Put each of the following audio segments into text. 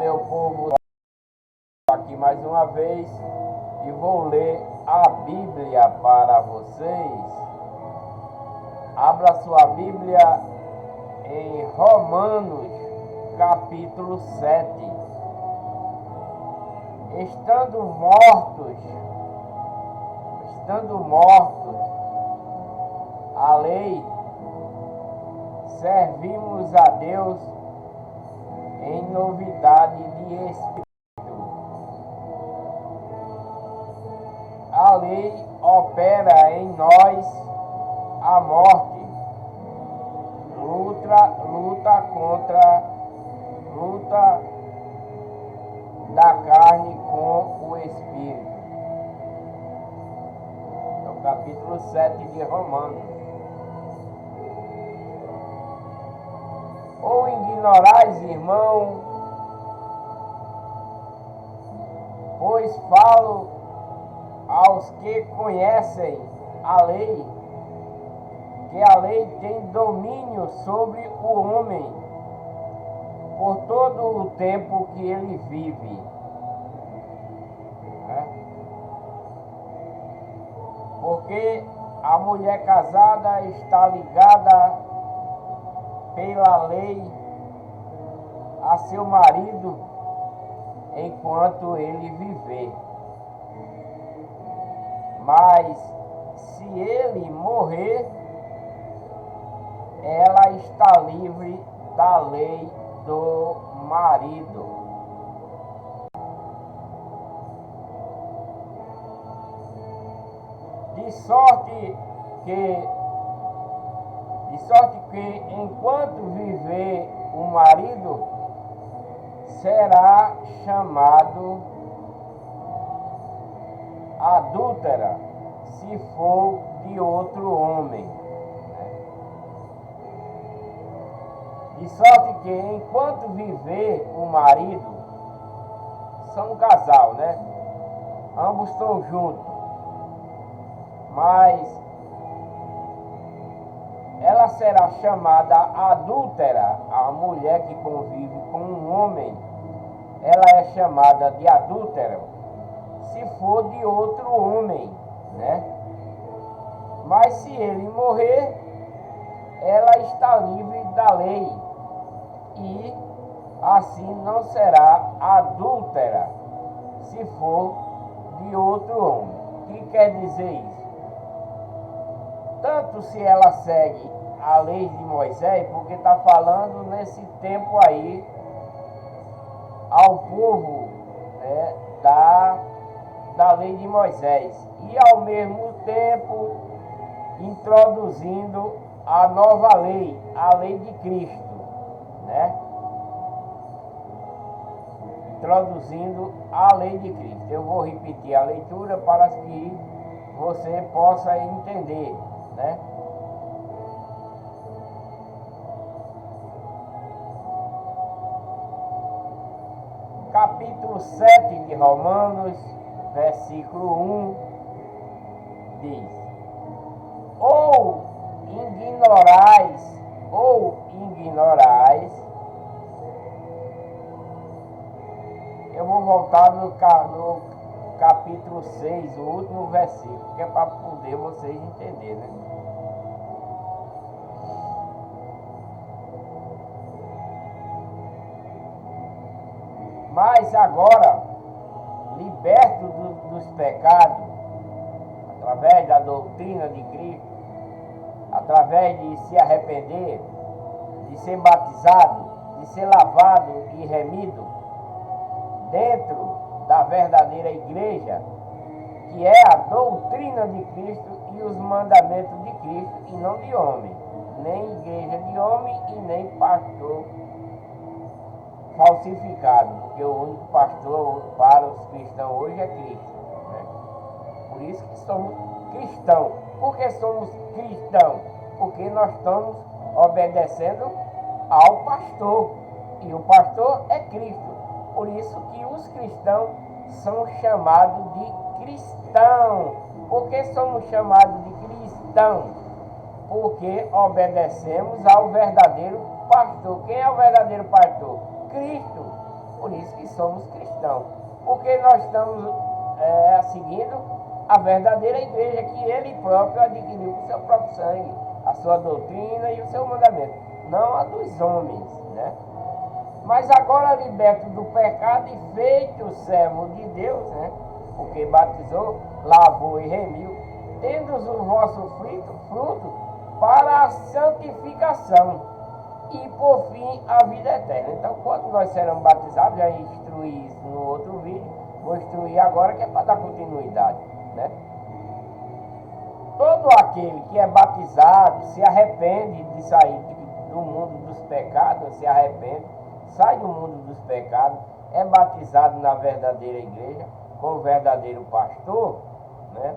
meu povo, aqui mais uma vez e vou ler a Bíblia para vocês. Abra sua Bíblia em Romanos, capítulo 7. Estando mortos à lei, servimos a Deus em novidade de espírito. A lei opera em nós a morte, luta da carne com o espírito. É o capítulo 7 de Romanos. Ou ignorais, irmão, pois falo aos que conhecem a lei, que a lei tem domínio sobre o homem por todo o tempo que ele vive. Porque a mulher casada está ligada pela lei a seu marido enquanto ele viver. Mas se ele morrer, ela está livre da lei do marido. De sorte que enquanto viver o marido, será chamado adúltera, se for de outro homem. De sorte que enquanto viver o marido, são um casal, né? Ambos estão juntos. Mas ela será chamada adúltera, a mulher que convive com um homem, ela é chamada de adúltera se for de outro homem, né? Mas se ele morrer, ela está livre da lei e assim não será adúltera se for de outro homem. O que quer dizer isso? Tanto se ela segue a lei de Moisés, porque está falando nesse tempo aí ao povo, né, da lei de Moisés, e ao mesmo tempo introduzindo a nova lei, a lei de Cristo, né? Introduzindo a lei de Cristo. Eu vou repetir a leitura para que você possa entender, né? Capítulo 7 de Romanos, versículo 1, diz: Ou ignorais, eu vou voltar no capítulo 6, o último versículo, que é para poder vocês entenderem, né? Mas agora, libertos dos pecados, através da doutrina de Cristo, através de se arrepender, de ser batizado, de ser lavado e remido, dentro da verdadeira igreja, que é a doutrina de Cristo e os mandamentos de Cristo, e não de homem, nem igreja de homem e nem pastor falsificado, porque o único pastor para os cristãos hoje é Cristo, né? Por isso que somos cristãos. Por que somos cristãos? Porque nós estamos obedecendo ao pastor, e o pastor é Cristo. Por isso que os cristãos são chamados de cristãos. Por que somos chamados de cristãos? Porque obedecemos ao verdadeiro pastor. Quem é o verdadeiro pastor? Cristo. Por isso que somos cristãos. Porque nós estamos seguindo a verdadeira igreja que ele próprio adquiriu com o seu próprio sangue, a sua doutrina e o seu mandamento, não a dos homens, né? Mas agora liberto do pecado e feito servo de Deus, né? Porque batizou, lavou e remiu, tendo o vosso fruto para a santificação e por fim a vida eterna. Então, quando nós seremos batizados, já instruí isso no outro vídeo, vou instruir agora que é para dar continuidade, né? Todo aquele que é batizado se arrepende de sair do mundo dos pecados, se arrepende, sai do mundo dos pecados, é batizado na verdadeira igreja, com o verdadeiro pastor, né?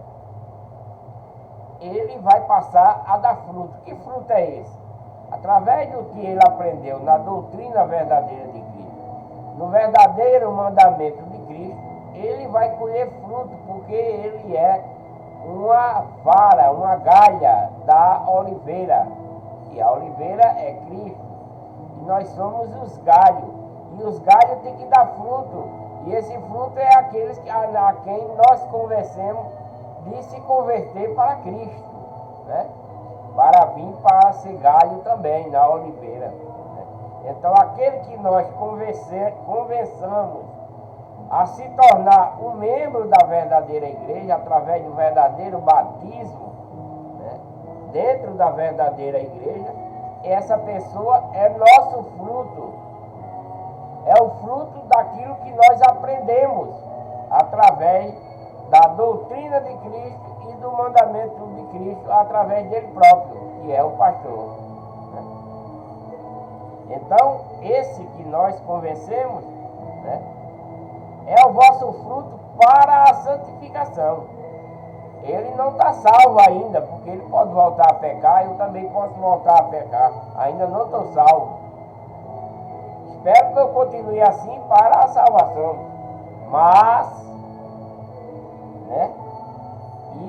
Ele vai passar a dar fruto. Que fruto é esse? Através do que ele aprendeu na doutrina verdadeira de Cristo, no verdadeiro mandamento de Cristo, ele vai colher fruto, porque ele é uma vara, uma galha da oliveira. E a oliveira é Cristo. E nós somos os galhos. E os galhos têm que dar fruto. E esse fruto é aqueles a quem nós convencemos de se converter para Cristo, né? Para vir para ser galho também na oliveira, né? Então aquele que nós convençamos a se tornar um membro da verdadeira igreja através do verdadeiro batismo, né? Dentro da verdadeira igreja, essa pessoa é nosso fruto, é o fruto daquilo que nós aprendemos através da doutrina de Cristo e do mandamento de Cristo através dele próprio, que é o pastor, né? Então, esse que nós convencemos, né, é o vosso fruto para a santificação. Ele não está salvo ainda, porque ele pode voltar a pecar, eu também posso voltar a pecar. Ainda não estou salvo. Espero que eu continue assim para a salvação. Mas, né,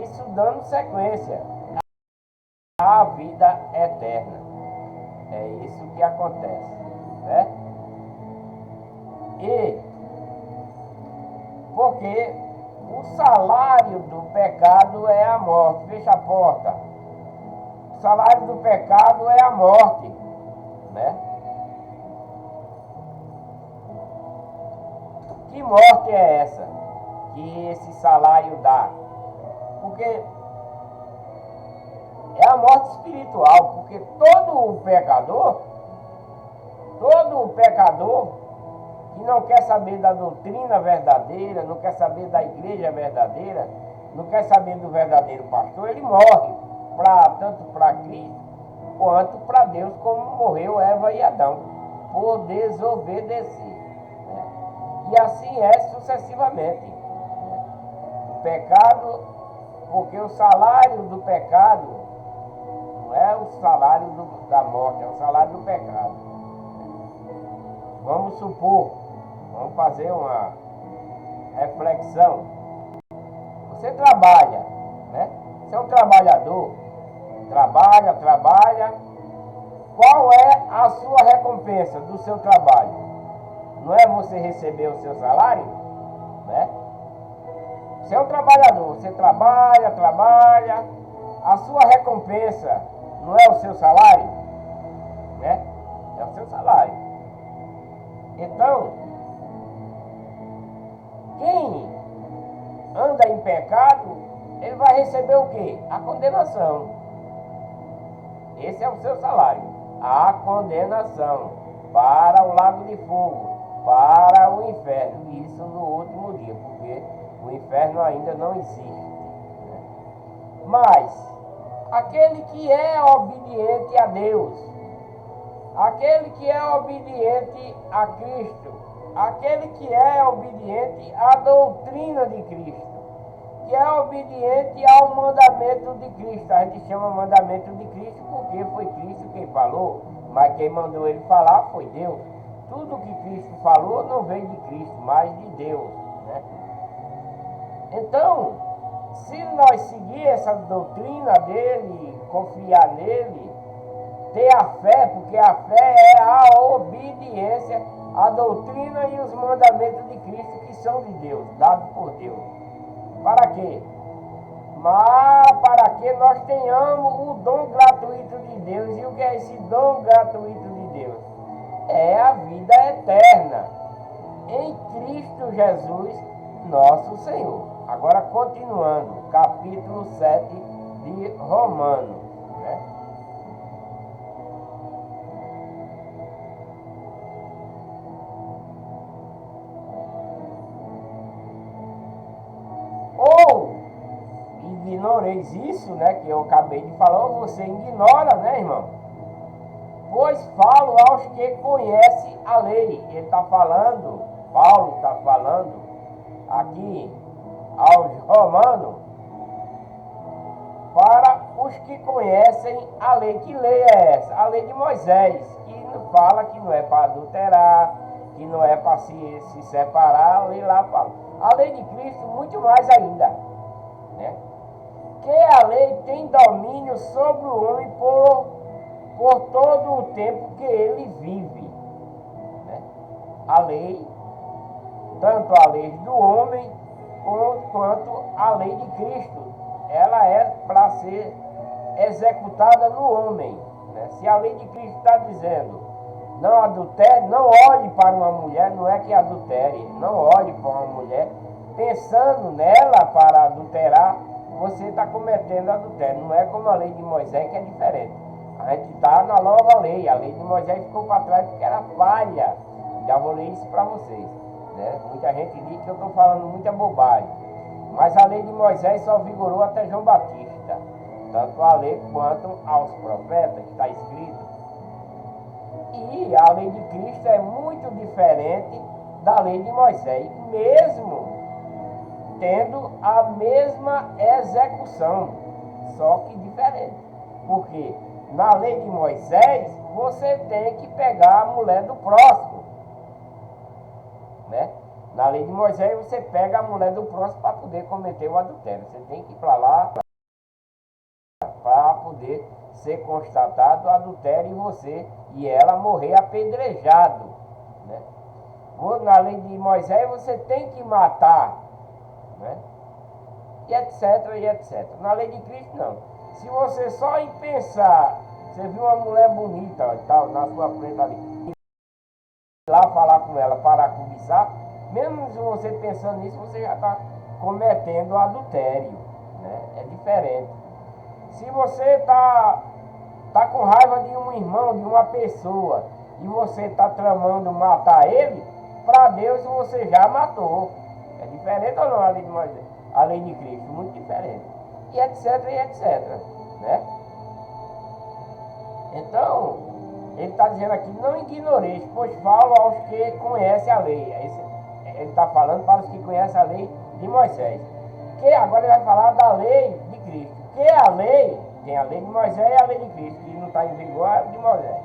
isso dando sequência à vida eterna. É isso que acontece, né? E porque o salário do pecado é a morte. Fecha a porta. O salário do pecado é a morte, né? Que morte é essa que esse salário dá? Porque é a morte espiritual, porque todo pecador que não quer saber da doutrina verdadeira, não quer saber da igreja verdadeira, não quer saber do verdadeiro pastor, ele morre, tanto para Cristo quanto para Deus, como morreu Eva e Adão, por desobedecer, né? E assim é sucessivamente, né? O pecado, porque o salário do pecado não é o salário da morte, é o salário do pecado. Vamos supor, vamos fazer uma reflexão. Você trabalha, né? Você é um trabalhador, trabalha. Qual é a sua recompensa do seu trabalho? Não é você receber o seu salário, né? Você é um trabalhador, você trabalha. A sua recompensa não é o seu salário, né? É o seu salário. Então, quem anda em pecado, ele vai receber o quê? A condenação. Esse é o seu salário. A condenação para o lago de fogo, para o inferno. Isso no último dia, porque o inferno ainda não existe, né? Mas aquele que é obediente a Deus, aquele que é obediente a Cristo, aquele que é obediente à doutrina de Cristo, que é obediente ao mandamento de Cristo. A gente chama mandamento de Cristo porque foi Cristo quem falou, mas quem mandou ele falar foi Deus. Tudo que Cristo falou não veio de Cristo, mas de Deus, né? Então, se nós seguir essa doutrina dele, confiar nele, ter a fé, porque a fé é a obediência a doutrina e os mandamentos de Cristo que são de Deus, dados por Deus. Para quê? Mas para que nós tenhamos o dom gratuito de Deus. E o que é esse dom gratuito de Deus? É a vida eterna em Cristo Jesus, nosso Senhor. Agora continuando, capítulo 7 de Romanos, né? Ou ignoreis isso, né, que eu acabei de falar, ou você ignora, né, irmão? Pois falo aos que conhecem a lei. Ele está falando, Paulo está falando aqui aos romanos, para os que conhecem a lei. Que lei é essa? A lei de Moisés, que fala que não é para adulterar, que não é para se separar. A lei lá fala. A lei de Cristo, muito mais ainda, né? Que a lei tem domínio sobre o homem por todo o tempo que ele vive, né? A lei, tanto a lei do homem quanto a lei de Cristo, ela é para ser executada no homem, né? Se a lei de Cristo está dizendo não adultere, não olhe para uma mulher, não é que adultere, não olhe para uma mulher pensando nela para adulterar, você está cometendo adultério. Não é como a lei de Moisés, que é diferente. A gente está na nova lei. A lei de Moisés ficou para trás porque era falha. Já vou ler isso para vocês, né? Muita gente diz que eu estou falando muita bobagem, mas a lei de Moisés só vigorou até João Batista, tanto a lei quanto aos profetas, está escrito. E a lei de Cristo é muito diferente da lei de Moisés, mesmo tendo a mesma execução, só que diferente. Porque na lei de Moisés você tem que pegar a mulher do próximo, né? Na lei de Moisés você pega a mulher do próximo para poder cometer o adultério. Você tem que ir para lá para poder ser constatado o adultério e você e ela morrer apedrejado, né? Na lei de Moisés você tem que matar, né? E etc, e etc. Na lei de Cristo não. Se você só em pensar, você viu uma mulher bonita, ó, tal, na sua frente ali, ir lá falar com ela para cobiçar, mesmo se você pensando nisso, você já está cometendo adultério, né? É diferente. Se você está com raiva de um irmão, de uma pessoa, e você está tramando matar ele, para Deus você já matou. É diferente ou não a lei de Moisés? A lei de Cristo, muito diferente. E etc, né? Então, ele está dizendo aqui, não ignoreis, pois falo aos que conhecem a lei. Ele está falando para os que conhecem a lei de Moisés. Que agora ele vai falar da lei de Cristo. Que a lei, tem a lei de Moisés e a lei de Cristo, que não está em vigor a de Moisés.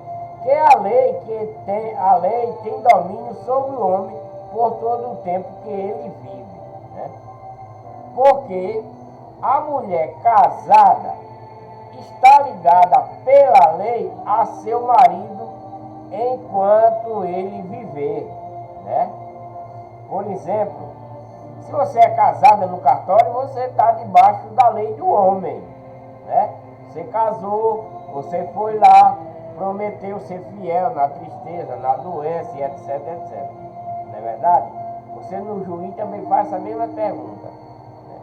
Que a lei tem domínio sobre o homem por todo o tempo que ele vive, né? Porque a mulher casada está ligada pela lei a seu marido enquanto ele viver, né? Por exemplo, se você é casada no cartório, você está debaixo da lei do homem, né? Você casou, você foi lá, prometeu ser fiel na tristeza, na doença, e etc, etc. Não é verdade? Você no juiz também faz essa mesma pergunta, né?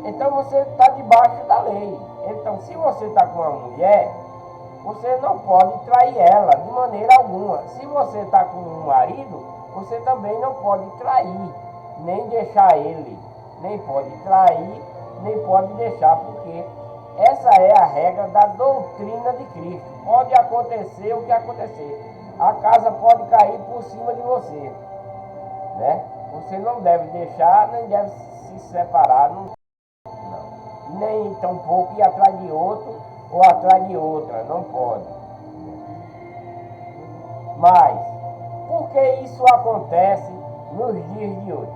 Então você está debaixo da lei. Então, se você está com uma mulher, você não pode trair ela de maneira alguma. Se você está com um marido, você também não pode trair, nem deixar ele. Nem pode trair, nem pode deixar, porque essa é a regra da doutrina de Cristo. Pode acontecer o que acontecer. A casa pode cair por cima de você, né? Você não deve deixar, nem deve se separar, não. Nem tampouco ir atrás de outro ou atrás de outra, não pode. Mas, por que isso acontece nos dias de hoje?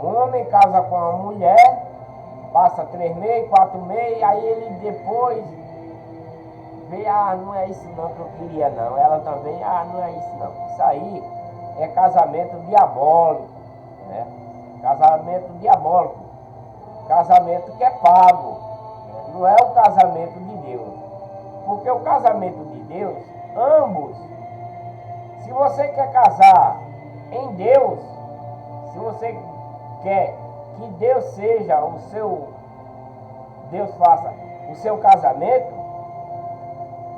Um homem casa com uma mulher, passa 3 meses, 4 meses, aí ele depois vê, não é isso não que eu queria não. Ela também, não é isso não. Isso aí é casamento diabólico, né? Casamento diabólico. Casamento que é pago, né? Não é o casamento de Deus. Porque o casamento de Deus, ambos, se você quer casar em Deus, se você quer que Deus seja o seu, Deus faça o seu casamento,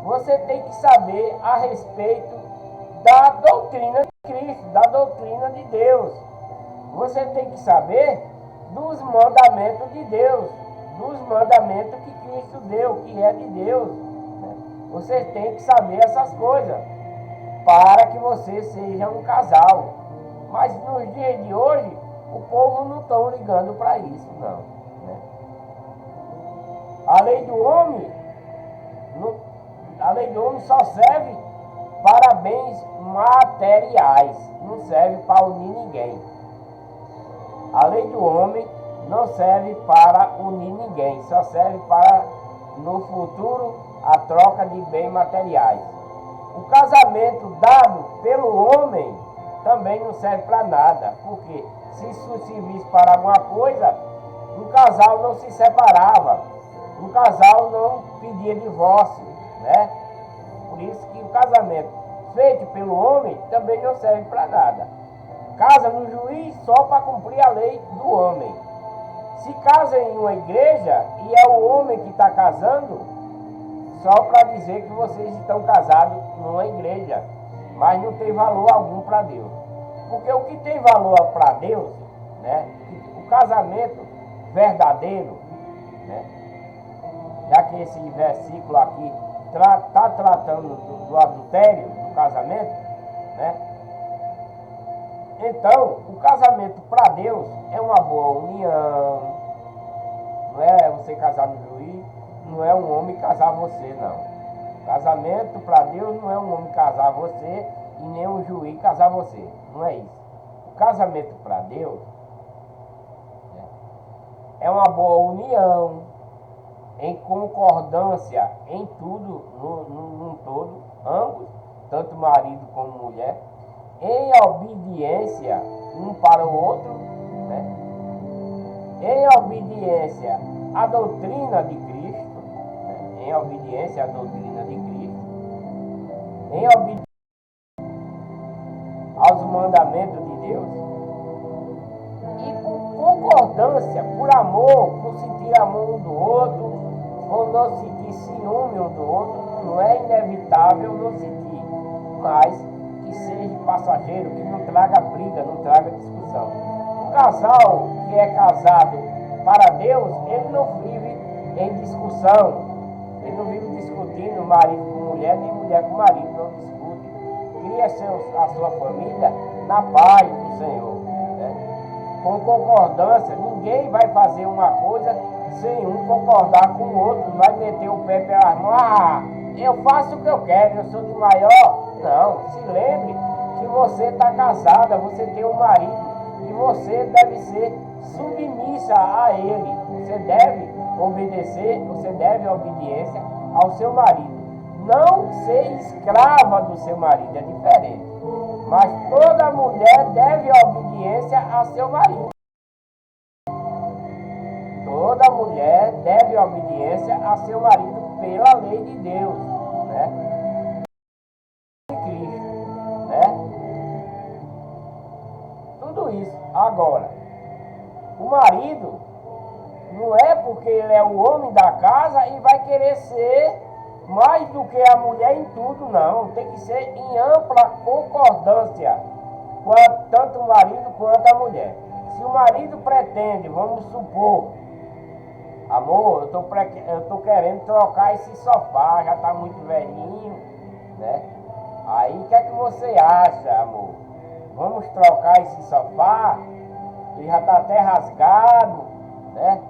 você tem que saber a respeito da doutrina de Cristo, da doutrina de Deus. Você tem que saber dos mandamentos de Deus, dos mandamentos que Cristo deu, que é de Deus, né? Você tem que saber essas coisas para que você seja um casal. Mas nos dias de hoje, o povo não está ligando para isso, não, né? A lei do homem, a lei do homem só serve para bens materiais, não serve para unir ninguém. A lei do homem não serve para unir ninguém, só serve para, no futuro, a troca de bens materiais. O casamento dado pelo homem também não serve para nada, porque se isso servisse para alguma coisa, um casal não se separava, um casal não pedia divórcio, né? Por isso que o casamento feito pelo homem também não serve para nada. Casa no juiz só para cumprir a lei do homem. Se casa em uma igreja e é o homem que está casando, só para dizer que vocês estão casados numa igreja, mas não tem valor algum para Deus. Porque o que tem valor para Deus, né, o casamento verdadeiro, né, já que esse versículo aqui está tratando do adultério, do casamento, né? Então, o casamento para Deus é uma boa união. Não é você casar no juiz, não é um homem casar você, não. Casamento para Deus não é um homem casar você e nem um juiz casar você. Não é isso. O casamento para Deus, né, é uma boa união, em concordância em tudo, num todo, ambos, tanto marido como mulher, em obediência um para o outro, né? Em obediência à doutrina de Cristo, né? Em obediência à doutrina de Cristo, em obediência aos mandamentos de Deus, e por concordância, por amor, por sentir amor um do outro, por não sentir ciúme um do outro. Não é inevitável não sentir, mas que seja passageiro, que não traga briga, não traga discussão. O casal que é casado para Deus, ele não vive em discussão, ele não vive discutindo marido com mulher, nem mulher com marido, não discute. Cria a sua família na paz do Senhor, né? Com concordância. Ninguém vai fazer uma coisa sem um concordar com o outro, não vai meter o pé pelas mãos, eu faço o que eu quero, eu sou de maior. Não, se lembre que você está casada, você tem um marido e você deve ser submissa a ele. Você deve obedecer, você deve obediência ao seu marido. Não ser escrava do seu marido, é diferente. Mas toda mulher deve obediência a seu marido. Toda mulher deve obediência a seu marido pela lei de Deus, né? De Cristo, né? Tudo isso. Agora, o marido não é porque ele é o homem da casa e vai querer ser mais do que a mulher em tudo, não. Tem que ser em ampla concordância, tanto o marido quanto a mulher. Se o marido pretende, vamos supor, amor, eu tô querendo trocar esse sofá, já tá muito velhinho, né? Aí o que é que você acha, amor? Vamos trocar esse sofá? Ele já tá até rasgado, né?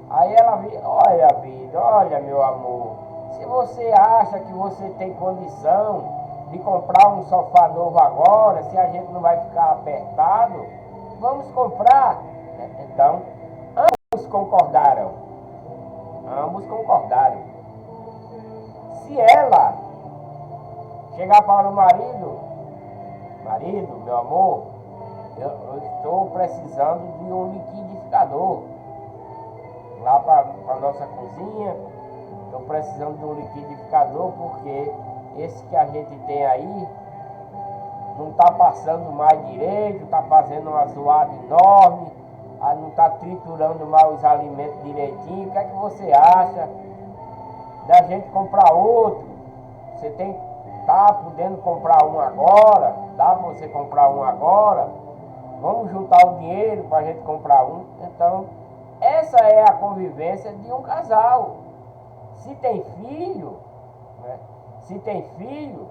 Aí ela diz, olha vida, olha meu amor, se você acha que você tem condição de comprar um sofá novo agora, se a gente não vai ficar apertado, vamos comprar. Então, ambos concordaram. Ambos concordaram. Se ela chegar para o marido, meu amor, eu estou precisando de um liquidificador lá para a nossa cozinha, estou precisando de um liquidificador porque esse que a gente tem aí não está passando mais direito, está fazendo uma zoada enorme, não está triturando mais os alimentos direitinho. O que é que você acha da gente comprar outro? Você tá podendo comprar um agora? Dá para você comprar um agora? Vamos juntar o dinheiro para a gente comprar um. Então, essa é a convivência de um casal. Se tem filho, né? Se tem filho,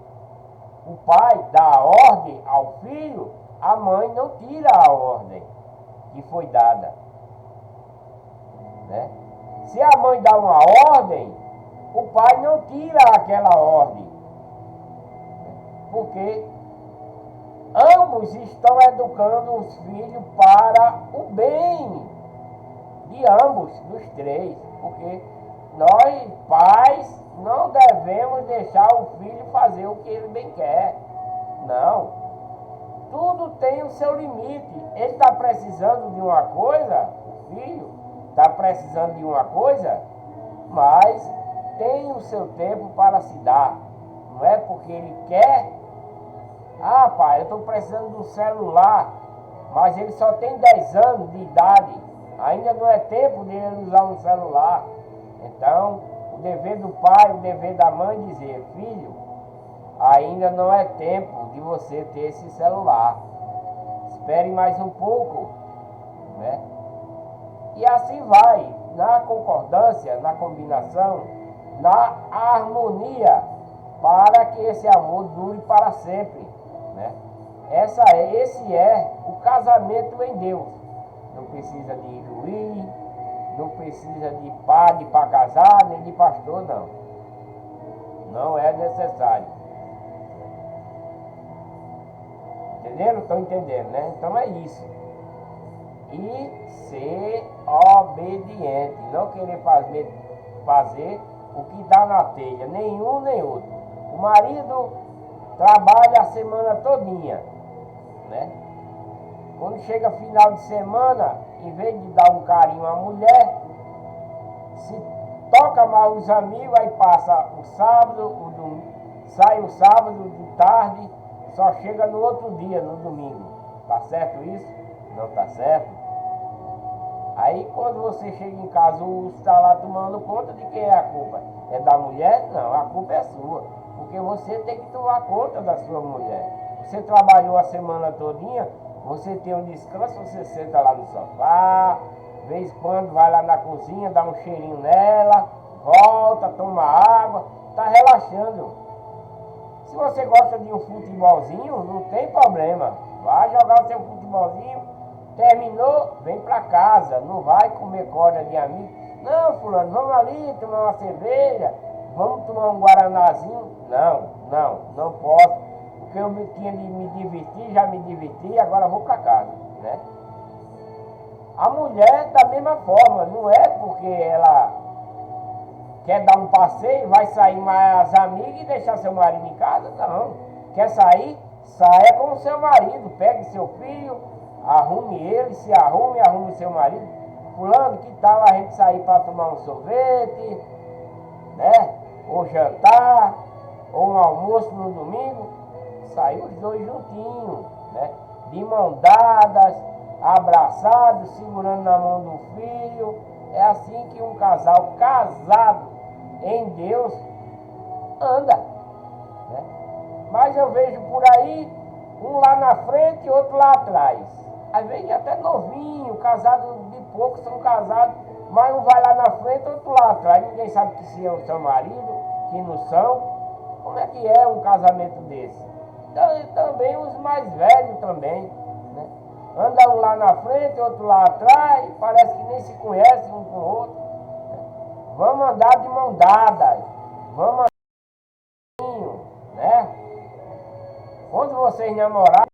o pai dá a ordem ao filho, a mãe não tira a ordem que foi dada, né? Se a mãe dá uma ordem, o pai não tira aquela ordem, porque ambos estão educando os filhos para o bem de ambos, dos três, porque nós, pais, não devemos deixar o filho fazer o que ele bem quer. Não. Tudo tem o seu limite. Ele está precisando de uma coisa, o filho está precisando de uma coisa, mas tem o seu tempo para se dar. Não é porque ele quer. Ah, pai, eu estou precisando de um celular, mas ele só tem 10 anos de idade. Ainda não é tempo de ele usar um celular. Então, o dever do pai, o dever da mãe dizer: filho, ainda não é tempo de você ter esse celular. Espere mais um pouco, né? E assim vai, na concordância, na combinação, na harmonia, para que esse amor dure para sempre, né? Esse é o casamento em Deus. Não precisa de juiz, não precisa de padre para casar, nem de pastor, não. Não é necessário. Entenderam? Estão entendendo, né? Então é isso. E ser obediente. Não querer fazer o que dá na telha. Nenhum nem outro. O marido trabalha a semana todinha, né? Quando chega final de semana, em vez de dar um carinho à mulher, se toca mal os amigos, aí passa o sábado, o domingo, sai o sábado de tarde, só chega no outro dia, no domingo. Tá certo isso? Não tá certo? Aí quando você chega em casa, o urso está lá tomando conta, de quem é a culpa? É da mulher? Não, a culpa é sua. Porque você tem que tomar conta da sua mulher. Você trabalhou a semana todinha, você tem um descanso, você senta lá no sofá, de vez em quando vai lá na cozinha, dá um cheirinho nela, volta, toma água, tá relaxando. Se você gosta de um futebolzinho, não tem problema. Vai jogar o seu futebolzinho, terminou, vem pra casa, não vai comer corda de amigo. Não, fulano, vamos ali tomar uma cerveja, vamos tomar um guaranazinho. Não posso. Porque eu tinha de me divertir, já me diverti, agora vou para casa, né? A mulher da mesma forma, não é porque ela quer dar um passeio, vai sair mais as amigas e deixar seu marido em casa, não. Quer sair? Saia com o seu marido, pegue seu filho, arrume ele, se arrume seu marido. Fulano, que tal a gente sair para tomar um sorvete, né? Ou jantar, ou um almoço no domingo? Saiu os dois juntinhos, né? De mão dadas, abraçados, segurando na mão do filho. É assim que um casal casado em Deus anda, né? Mas eu vejo por aí, um lá na frente e outro lá atrás. Às vezes até novinho, casado de pouco, são casados, mas um vai lá na frente e outro lá atrás. Ninguém sabe que se é o seu marido, que não são. Como é que é um casamento desse? Também os mais velhos também, né? Anda um lá na frente, outro lá atrás, parece que nem se conhece um com o outro, né? Vamos andar de mão dada, vamos andar, né? Quando vocês namoravam,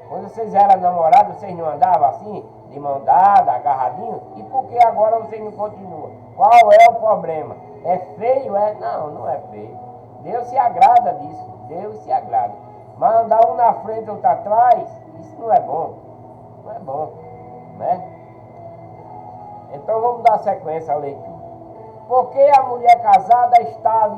quando vocês eram namorados, vocês não andavam assim, de mão dada, agarradinho, e por que agora vocês não continuam? Qual é o problema? É feio? Não, não é feio. Deus se agrada disso, Deus se agrada. Mas andar um na frente e outro atrás, isso não é bom. Não é bom, né? Então vamos dar sequência à leitura. Porque a mulher casada está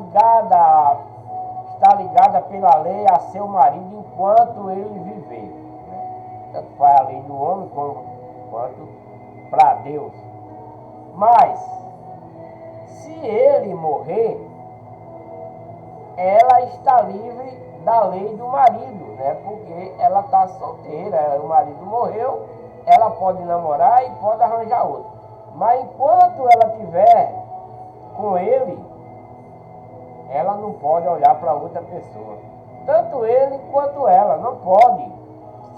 ligada pela lei a seu marido enquanto ele viver. Né? Tanto faz a lei do homem quanto para Deus. Mas, se ele morrer, ela está livre da lei do marido, né? Porque ela está solteira, o marido morreu, ela pode namorar e pode arranjar outro. Mas enquanto ela estiver com ele, ela não pode olhar para outra pessoa. Tanto ele quanto ela, não pode.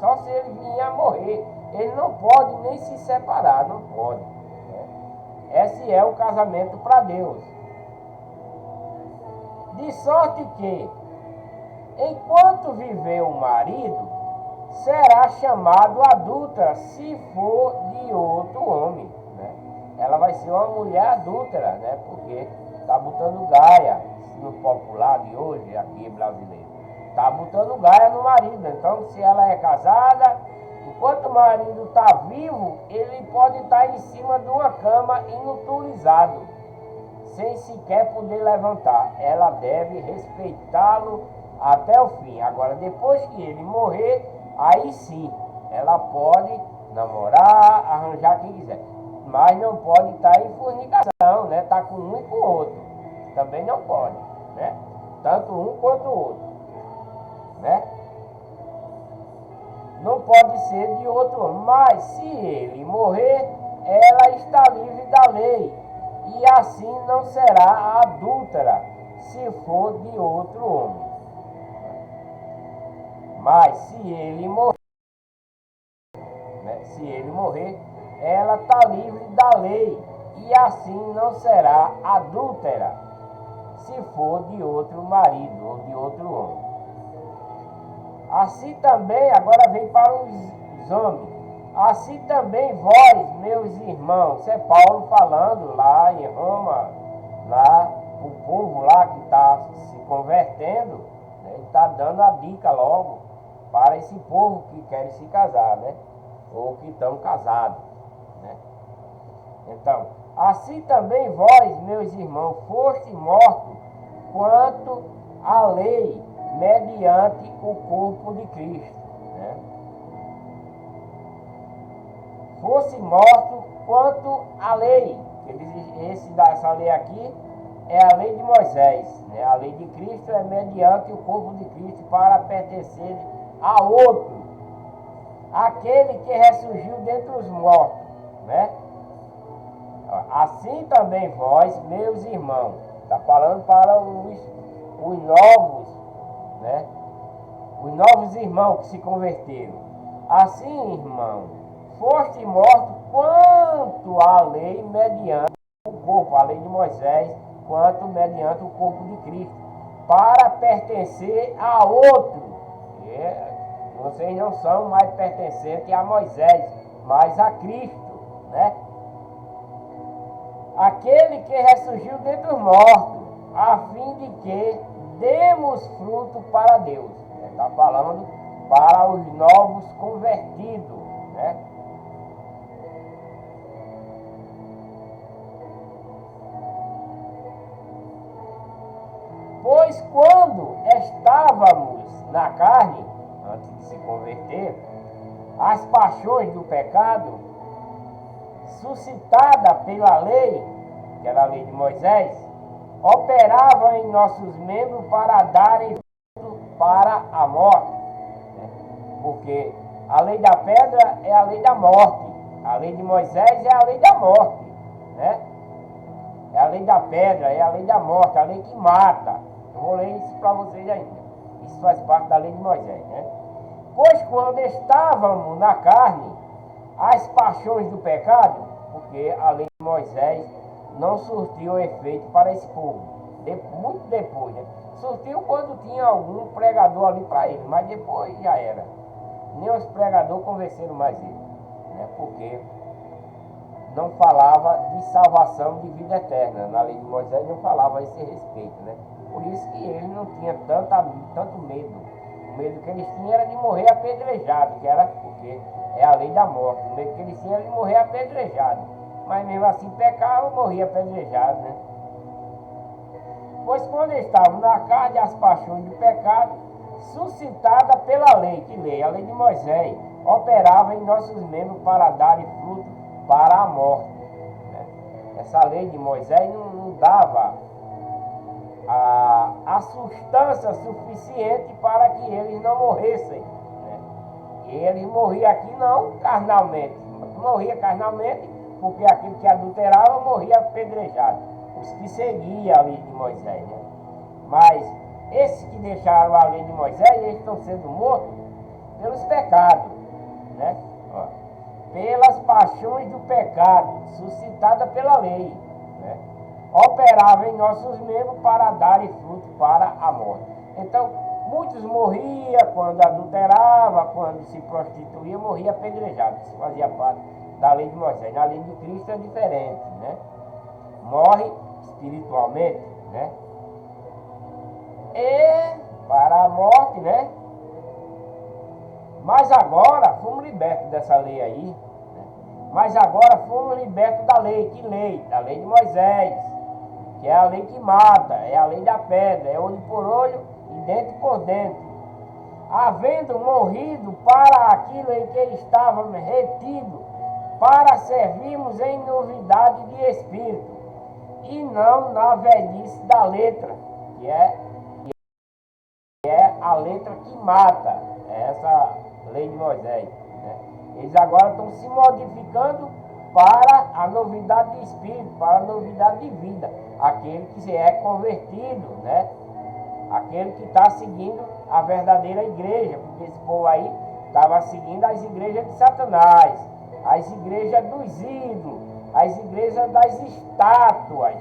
Só se ele vier a morrer. Ele não pode nem se separar, não pode. Esse é o casamento para Deus. De sorte que, enquanto viver o marido, será chamado adúltera se for de outro homem. Né? Ela vai ser uma mulher adúltera, né? Porque está botando gaia no popular de hoje, aqui brasileiro. Está botando gaia no marido. Então, se ela é casada, enquanto o marido está vivo, ele pode estar em cima de uma cama inutilizado, sem sequer poder levantar. Ela deve respeitá-lo até o fim. Agora, depois que ele morrer, aí sim, ela pode namorar, arranjar quem quiser. Mas não pode estar em fornicação, né? Tá com um e com o outro. Também não pode, né? Tanto um quanto o outro, né? Não pode ser de outro homem. Mas se ele morrer, ela está livre da lei. E assim não será adúltera se for de outro homem. Mas se ele morrer, ela está livre da lei. E assim não será adúltera se for de outro marido ou de outro homem. Assim também, agora vem para os homens. Assim também vós, meus irmãos, isso é Paulo falando lá em Roma, lá o povo lá que está se convertendo, né, ele está dando a dica logo para esse povo que quer se casar, né, ou que estão casados, né. Então, assim também vós, meus irmãos, foste mortos quanto à lei, mediante o corpo de Cristo, né? Fosse morto quanto à lei. Essa lei aqui é a lei de Moisés, né? A lei de Cristo é mediante o corpo de Cristo para pertencer a outro, aquele que ressurgiu dentre os mortos, né? Assim também vós, meus irmãos, está falando para os novos, né? Os novos irmãos que se converteram. Assim, irmão, foste morto quanto à lei mediante o corpo, a lei de Moisés, quanto mediante o corpo de Cristo, para pertencer a outro. Vocês não são mais pertencentes a Moisés, mas a Cristo, né? Aquele que ressurgiu dentre os mortos, a fim de que demos fruto para Deus. Está falando para os novos convertidos, né? Pois quando estávamos na carne, antes de se converter, as paixões do pecado, suscitada pela lei, que era a lei de Moisés, operavam em nossos membros para darem para a morte, né? Porque a lei da pedra é a lei da morte, a lei de Moisés é a lei da morte, né? É a lei da pedra, é a lei da morte, a lei que mata. Eu vou ler isso para vocês ainda. Isso faz parte da lei de Moisés, né? Pois quando estávamos na carne, as paixões do pecado, porque a lei de Moisés não surtiu efeito para esse povo, muito depois, né? Surtiu quando tinha algum pregador ali para ele, mas depois já era. Nem os pregadores convenceram mais ele. né? Porque não falava de salvação de vida eterna. Na lei de Moisés não falava a esse respeito, né? Por isso que ele não tinha tanto medo. O medo que eles tinham era de morrer apedrejado, que era porque é a lei da morte. O medo que eles tinham era de morrer apedrejado. Mas mesmo assim pecava, morria apedrejado, né? Pois quando estavam na carne, as paixões do pecado, suscitada pela lei, que lei? A lei de Moisés, operava em nossos membros para dar fruto para a morte, né? Essa lei de Moisés não dava a substância suficiente para que eles não morressem, né? E eles morriam aqui não carnalmente, morria carnalmente porque aquele que adulterava morria apedrejado, os que seguiam a lei de Moisés, né? Mas esses que deixaram a lei de Moisés, eles estão sendo mortos pelos pecados, né? Pelas paixões do pecado, suscitada pela lei, né? Operava em nossos membros para dar fruto para a morte. Então, muitos morriam quando adulterava, quando se prostituía, morria apedrejado. Isso fazia parte da lei de Moisés. Na lei de Cristo é diferente, né? Morre espiritualmente, né? E para a morte, né? Mas agora fomos libertos dessa lei aí, né? Mas agora fomos libertos da lei. Que lei? Da lei de Moisés, que é a lei que mata, é a lei da pedra, é olho por olho e dente por dente. Havendo morrido para aquilo em que estávamos retidos, para servirmos em novidade de espírito, e não na velhice da letra, que é a letra que mata, é essa lei de Moisés, né? Eles agora estão se modificando para a novidade de espírito, para a novidade de vida, aquele que é convertido, né? Aquele que está seguindo a verdadeira igreja, porque esse povo aí estava seguindo as igrejas de Satanás, as igrejas dos ídolos, as igrejas das estátuas,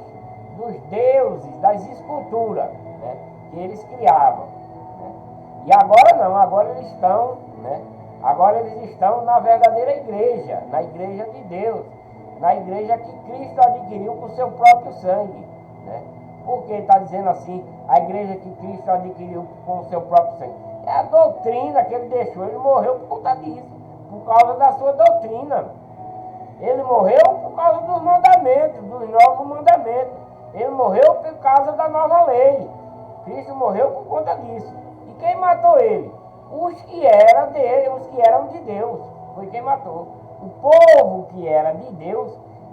dos deuses, das esculturas, né? Que eles criavam, né? E agora não, agora eles estão, né? Agora eles estão na verdadeira igreja, na igreja de Deus, na igreja que Cristo adquiriu com o seu próprio sangue, né? Por que está dizendo assim, a igreja que Cristo adquiriu com o seu próprio sangue? É a doutrina que ele deixou, ele morreu por conta disso, por causa da sua doutrina. Ele morreu por causa dos mandamentos, dos novos mandamentos. Ele morreu por causa da nova lei. Cristo morreu por conta disso. E quem matou ele? Os que eram dele, os que eram de Deus. Foi quem matou. O povo que era de Deus,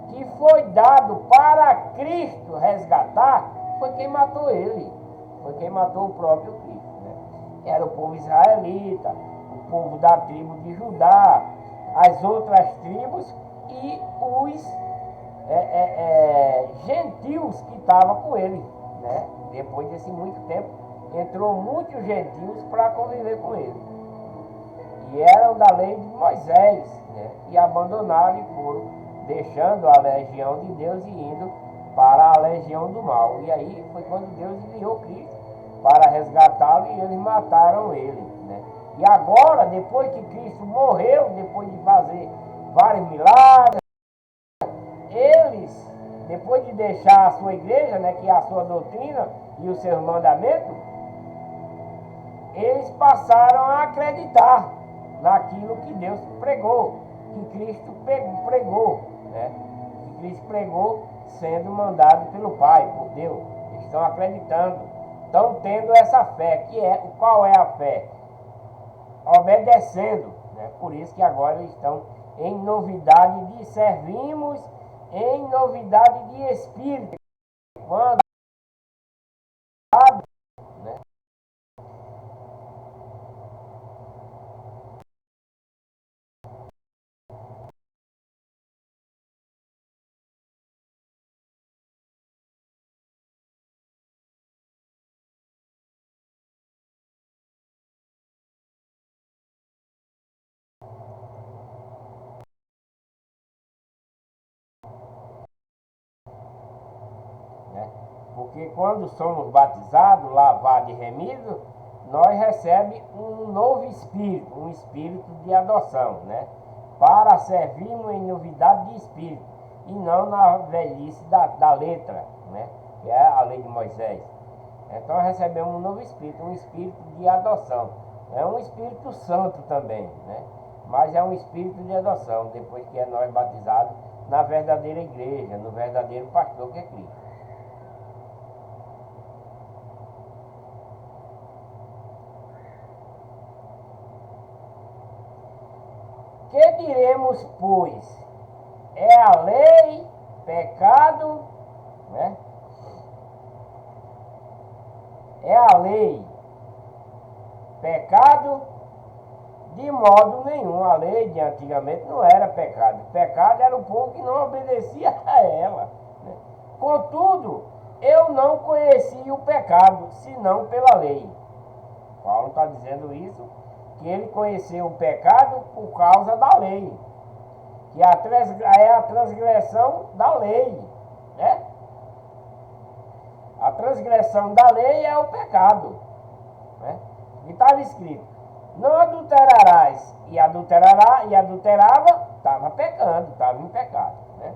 que foi dado para Cristo resgatar, foi quem matou ele. Foi quem matou o próprio Cristo, né? Era o povo israelita, o povo da tribo de Judá, as outras tribos e os gentios que estavam com ele, né? Depois desse muito tempo, entrou muitos gentios para conviver com ele. E eram da lei de Moisés, né? E abandonaram e foram, deixando a legião de Deus e indo para a legião do mal. E aí foi quando Deus enviou Cristo para resgatá-lo e eles mataram ele, né? E agora, depois que Cristo morreu, depois de fazer vários milagres, eles, depois de deixar a sua igreja, né, que é a sua doutrina e os seus mandamentos, eles passaram a acreditar naquilo que Deus pregou, que Cristo pregou, né? Que Cristo pregou sendo mandado pelo Pai, por Deus. Eles estão acreditando, estão tendo essa fé, que é, qual é a fé? Obedecendo, né? Por isso que agora eles estão em novidade de servimos, em novidade de espírito. Quando, né? Porque quando somos batizados, lavados e remidos, nós recebemos um novo espírito, um espírito de adoção, né? para servirmos em novidade de espírito, e não na velhice da letra, né? Que é a lei de Moisés. Então recebemos um novo espírito, um espírito de adoção. É um Espírito Santo também, né? Mas é um espírito de adoção, depois que é nós batizados na verdadeira igreja, no verdadeiro pastor que é Cristo. Que diremos, pois? É a lei, pecado, né? É a lei, pecado? De modo nenhum. A lei de antigamente não era pecado. Pecado era o povo que não obedecia a ela, né? Contudo, eu não conheci o pecado, senão pela lei. Paulo está dizendo isso, que ele conheceu o pecado por causa da lei, que é a transgressão da lei, né? A transgressão da lei é o pecado, né? E estava escrito: não adulterarás, e adulterava, estava pecando, estava em pecado, né?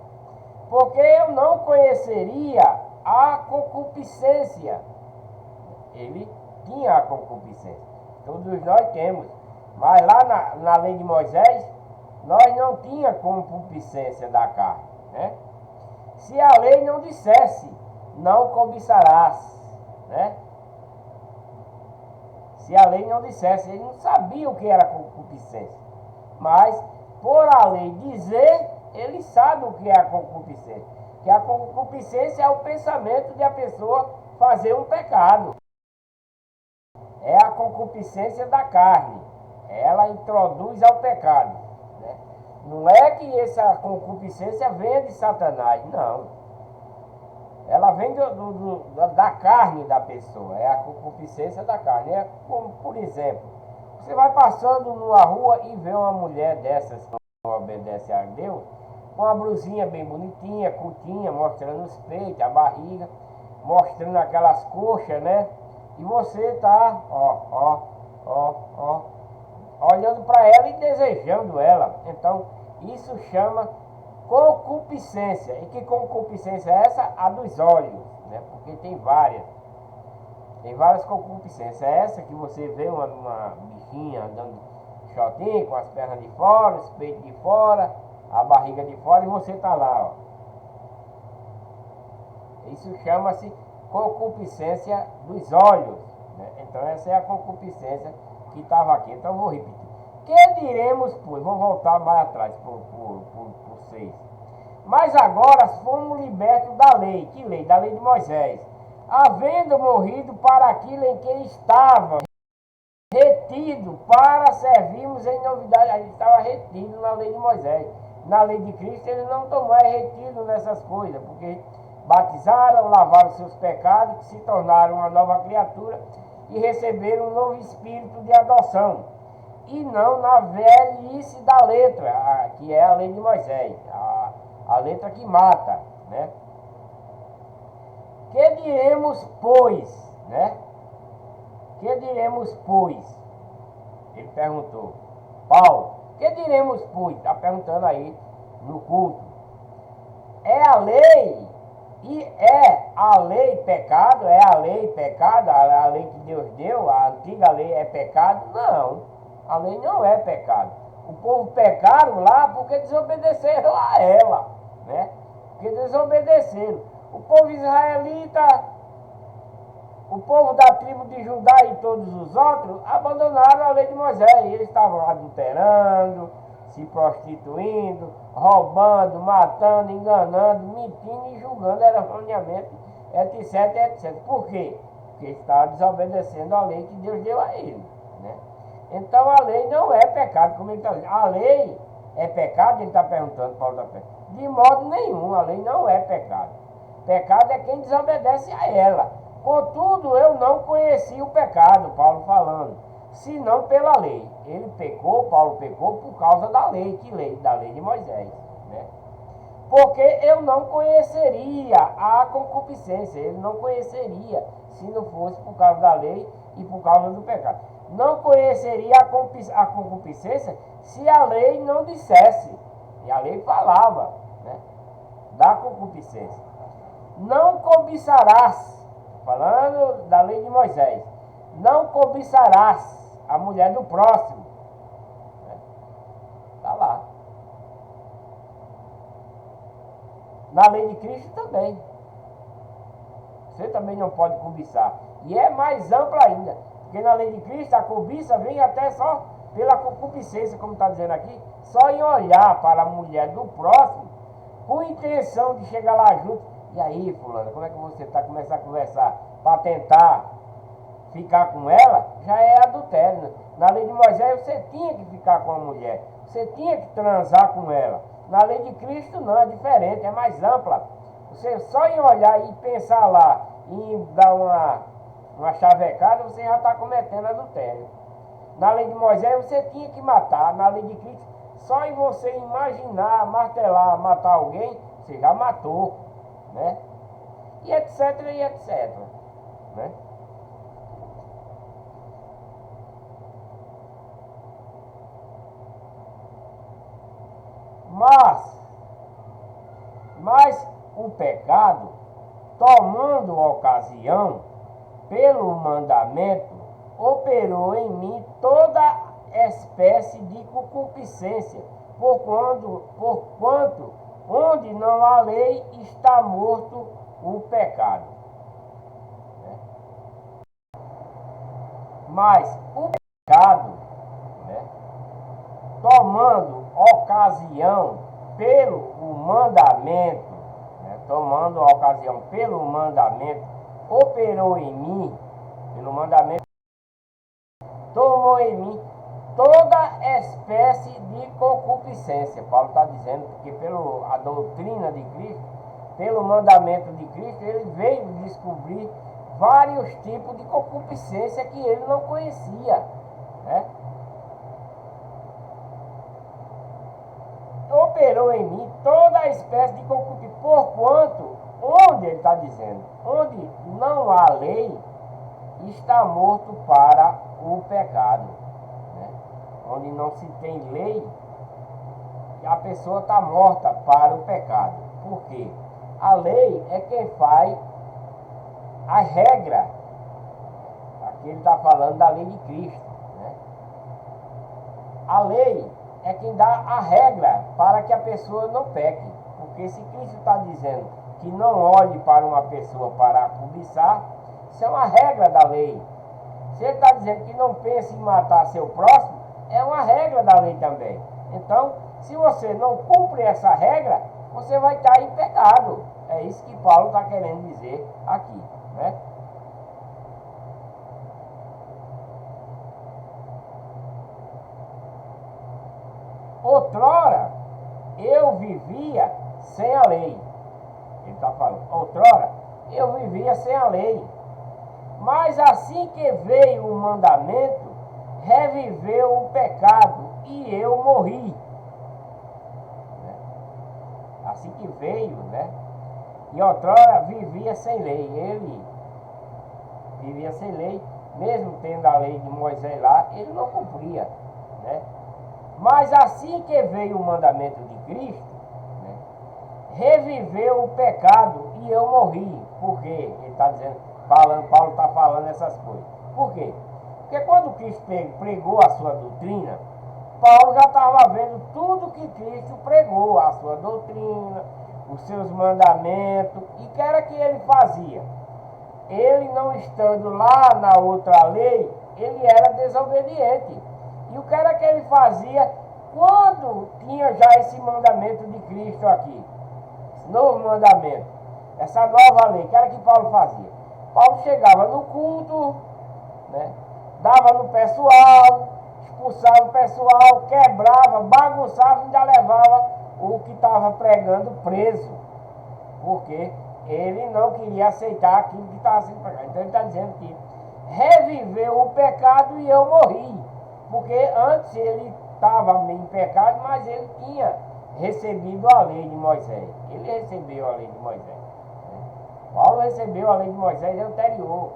Porque eu não conheceria a concupiscência. Ele tinha a concupiscência, todos nós temos, mas lá na lei de Moisés, nós não tinha concupiscência da carne, né? Se a lei não dissesse, não cobiçarás, né? Se a lei não dissesse, ele não sabia o que era concupiscência. Mas, por a lei dizer, ele sabe o que é a concupiscência. Que a concupiscência é o pensamento de a pessoa fazer um pecado. É a concupiscência da carne. Ela introduz ao pecado, né? Não é que essa concupiscência venha de Satanás, não. Ela vem da carne da pessoa, é a concupiscência da carne. É como, por exemplo, você vai passando numa rua e vê uma mulher dessas que não obedece a Deus, com uma blusinha bem bonitinha, curtinha, mostrando os peitos, a barriga, mostrando aquelas coxas, né? E você tá, olhando para ela e desejando ela. Então, isso chama concupiscência. E que concupiscência é essa? A dos olhos, né? Porque tem várias. Tem várias concupiscências. É essa que você vê uma bichinha andando shotinho, com as pernas de fora, os peitos de fora, a barriga de fora, e você tá lá, ó. Isso chama-se concupiscência dos olhos, né? Então essa é a concupiscência que estava aqui. Então eu vou repetir. Que diremos, pois? Vou voltar mais atrás por 6. Mas agora fomos libertos da lei. Que lei? Da lei de Moisés. Havendo morrido para aquilo em que estava retido, para servirmos em novidade. A gente estava retido na lei de Moisés. Na lei de Cristo ele não tomou retido nessas coisas, porque batizaram, lavaram seus pecados, que se tornaram uma nova criatura e receberam um novo espírito de adoção. E não na velhice da letra, que é a lei de Moisés, a letra que mata, né? Que diremos, pois, né? Que diremos, pois? Ele perguntou. Paulo, que diremos, pois? Está perguntando aí no culto. É a lei, e é a lei pecado? É a lei pecado? A lei que Deus deu, a antiga lei é pecado? Não. A lei não é pecado. O povo pecaram lá porque desobedeceram a ela, né? Porque desobedeceram. O povo israelita, o povo da tribo de Judá e todos os outros abandonaram a lei de Moisés. Eles estavam adulterando, se prostituindo, roubando, matando, enganando, mentindo e julgando erroneamente, etc, etc. Por quê? Porque estavam desobedecendo a lei que Deus deu a eles, né? Então a lei não é pecado, como ele está dizendo. A lei é pecado, ele está perguntando, Paulo está perguntando. De modo nenhum, a lei não é pecado. Pecado é quem desobedece a ela. Contudo, eu não conheci o pecado, Paulo falando, senão pela lei. Ele pecou, Paulo pecou por causa da lei, que lei? Da lei de Moisés, né? Porque eu não conheceria a concupiscência, ele não conheceria se não fosse por causa da lei e por causa do pecado. Não conheceria a concupiscência se a lei não dissesse, e a lei falava, né, da concupiscência. Não cobiçarás, falando da lei de Moisés, não cobiçarás a mulher do próximo. Está lá. Na lei de Cristo também. Você também não pode cobiçar. E é mais ampla ainda. Porque na lei de Cristo a cobiça vem até só pela concupiscência, como está dizendo aqui, só em olhar para a mulher do próximo, com intenção de chegar lá junto. E aí, fulano, como é que você está começando a conversar para tentar ficar com ela? Já é adultério. Na lei de Moisés você tinha que ficar com a mulher. Você tinha que transar com ela. Na lei de Cristo não, é diferente, é mais ampla. Você só em olhar e pensar lá, e dar uma chavecada, você já está cometendo adultério. Na lei de Moisés você tinha que matar. Na lei de Cristo, só em você imaginar, martelar, matar alguém, você já matou, né? E etc, e etc, né? Mas o pecado, tomando ocasião pelo mandamento, operou em mim toda espécie de concupiscência, porquanto onde não há lei está morto o pecado. Mas o pecado, né, tomando ocasião pelo mandamento, né, tomando ocasião pelo mandamento, operou em mim, pelo mandamento, tomou em mim toda espécie de concupiscência. Paulo está dizendo que pela doutrina de Cristo, pelo mandamento de Cristo, ele veio descobrir vários tipos de concupiscência que ele não conhecia, né? Operou em mim toda a espécie de concupiscência, porquanto, onde ele está dizendo, onde não há lei, está morto para o pecado, né? Onde não se tem lei, a pessoa está morta para o pecado. Por quê? A lei é quem faz a regra. Aqui ele está falando da lei de Cristo, né? A lei é quem dá a regra para que a pessoa não peque. Porque se Cristo está dizendo que não olhe para uma pessoa para cobiçar, isso é uma regra da lei. Se ele está dizendo que não pense em matar seu próximo, é uma regra da lei também. Então, se você não cumpre essa regra, você vai estar em pecado. É isso que Paulo está querendo dizer aqui, né? Outrora, eu vivia sem a lei. Ele está falando, outrora, eu vivia sem a lei. Mas assim que veio o mandamento, reviveu o pecado e eu morri. Assim que veio, né? E outrora vivia sem lei. Ele vivia sem lei, mesmo tendo a lei de Moisés lá, ele não cumpria, né? Mas assim que veio o mandamento de Cristo, né, reviveu o pecado e eu morri. Por quê? Ele está dizendo, Paulo está falando essas coisas. Por quê? Porque quando Cristo pregou a sua doutrina, Paulo já estava vendo tudo que Cristo pregou, a sua doutrina, os seus mandamentos, e que era que ele fazia. Ele não estando lá na outra lei, ele era desobediente. E o que era que ele fazia quando tinha já esse mandamento de Cristo aqui? Esse novo mandamento, essa nova lei, que era que Paulo fazia? Paulo chegava no culto, né, dava no pessoal, expulsava o pessoal, quebrava, bagunçava e ainda levava o que estava pregando preso. Porque ele não queria aceitar aquilo que estava sendo pregado. Então ele está dizendo que reviveu o pecado e eu morri. Porque antes ele estava em pecado, mas ele tinha recebido a lei de Moisés. Ele recebeu a lei de Moisés. Paulo recebeu a lei de Moisés anterior.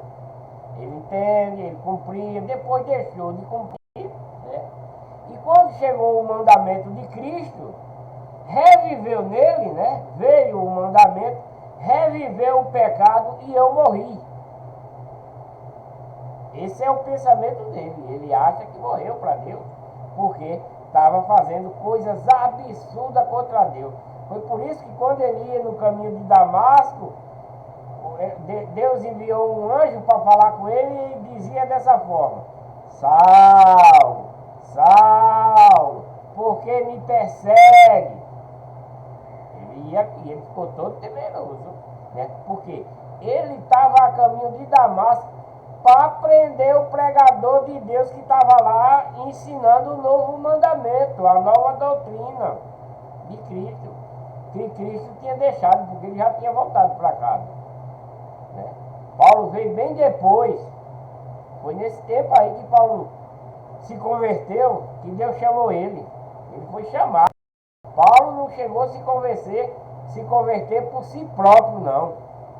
Ele entende, ele cumpria, depois deixou de cumprir. Né? E quando chegou o mandamento de Cristo, reviveu nele, né? Veio o mandamento, reviveu o pecado e eu morri. Esse é o pensamento dele. Ele acha que morreu para Deus, porque estava fazendo coisas absurdas contra Deus. Foi por isso que quando ele ia no caminho de Damasco, Deus enviou um anjo para falar com ele e dizia dessa forma: Saulo, Saulo, por que me persegue? Ele ficou todo temeroso, né? Porque ele estava a caminho de Damasco para prender o pregador de Deus que estava lá ensinando o novo mandamento, a nova doutrina de Cristo, que Cristo tinha deixado, porque ele já tinha voltado para casa. Né? Paulo veio bem depois. Foi nesse tempo aí que Paulo se converteu, que Deus chamou ele. Ele foi chamado. Paulo não chegou a se converter por si próprio, não.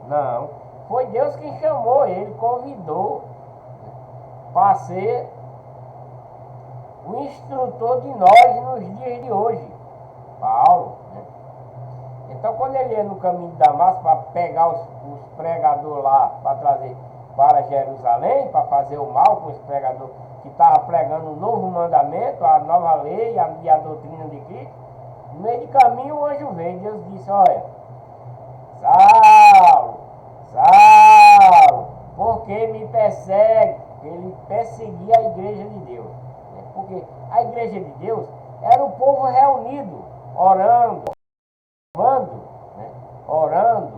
Não. Foi Deus quem chamou ele, convidou para ser o instrutor de nós nos dias de hoje. Paulo. Né? Então, quando ele ia no caminho de Damasco para pegar os pregadores lá, para trazer para Jerusalém, para fazer o mal com os pregadores que estavam pregando o novo mandamento, a nova lei e a doutrina de Cristo, no meio de caminho o anjo veio. Deus disse: olha, Saulo, Saulo, por que me persegue? Ele perseguia a igreja de Deus. Né? Porque a igreja de Deus era o povo reunido, orando, né? Orando,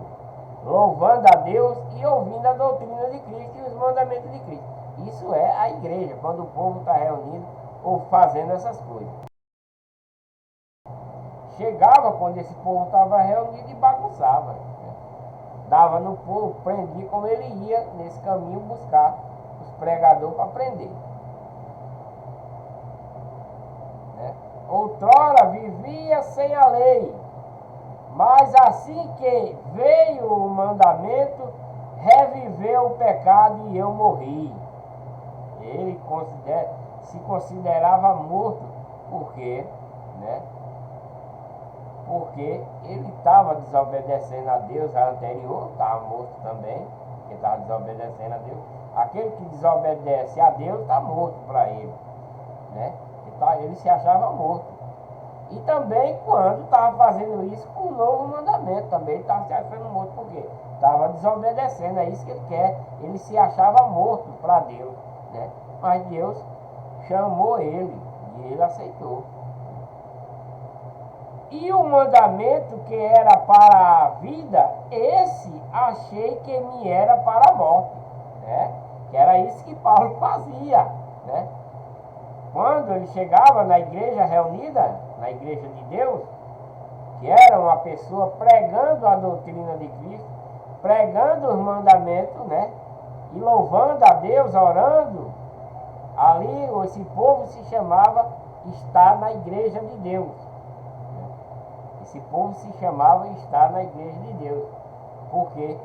louvando a Deus e ouvindo a doutrina de Cristo e os mandamentos de Cristo. Isso é a igreja, quando o povo está reunido ou fazendo essas coisas. Chegava quando esse povo estava reunido e bagunçava. Né? Dava no povo, prendia, como ele ia nesse caminho buscar os pregadores para prender. Né? Outrora vivia sem a lei, mas assim que veio o mandamento, reviveu o pecado e eu morri. Ele se considerava morto, porque, né? Porque ele estava desobedecendo a Deus a anterior, estava morto também, porque estava desobedecendo a Deus. Aquele que desobedece a Deus está morto para ele, né? Então, ele se achava morto. E também quando estava fazendo isso com o novo mandamento, também ele estava se achando morto, porque estava desobedecendo, é isso que ele quer. Ele se achava morto para Deus, né? Mas Deus chamou ele e ele aceitou. E o mandamento que era para a vida, esse achei que me era para a morte, né? Que era isso que Paulo fazia, né? Quando ele chegava na igreja reunida, na igreja de Deus, que era uma pessoa pregando a doutrina de Cristo, pregando os mandamentos, né? E louvando a Deus, orando, ali esse povo se chamava estar na igreja de Deus. Esse povo se chamava estar na igreja de Deus, porque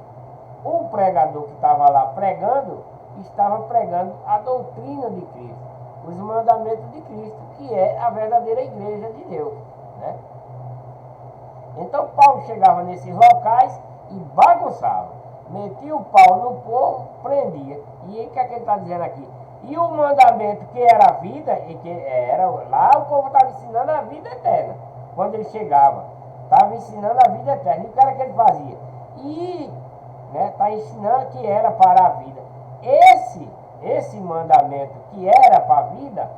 o pregador que estava lá pregando, estava pregando a doutrina de Cristo, os mandamentos de Cristo, que é a verdadeira igreja de Deus, né? Então Paulo chegava nesses locais e bagunçava, metia o pau no povo, prendia. E o que é que ele está dizendo aqui? E o mandamento que era a vida, e que era lá, o povo estava ensinando a vida eterna. Quando ele chegava, estava ensinando a vida eterna. E o que era que ele fazia? E está ensinando que era para a vida. Esse mandamento que era para a vida,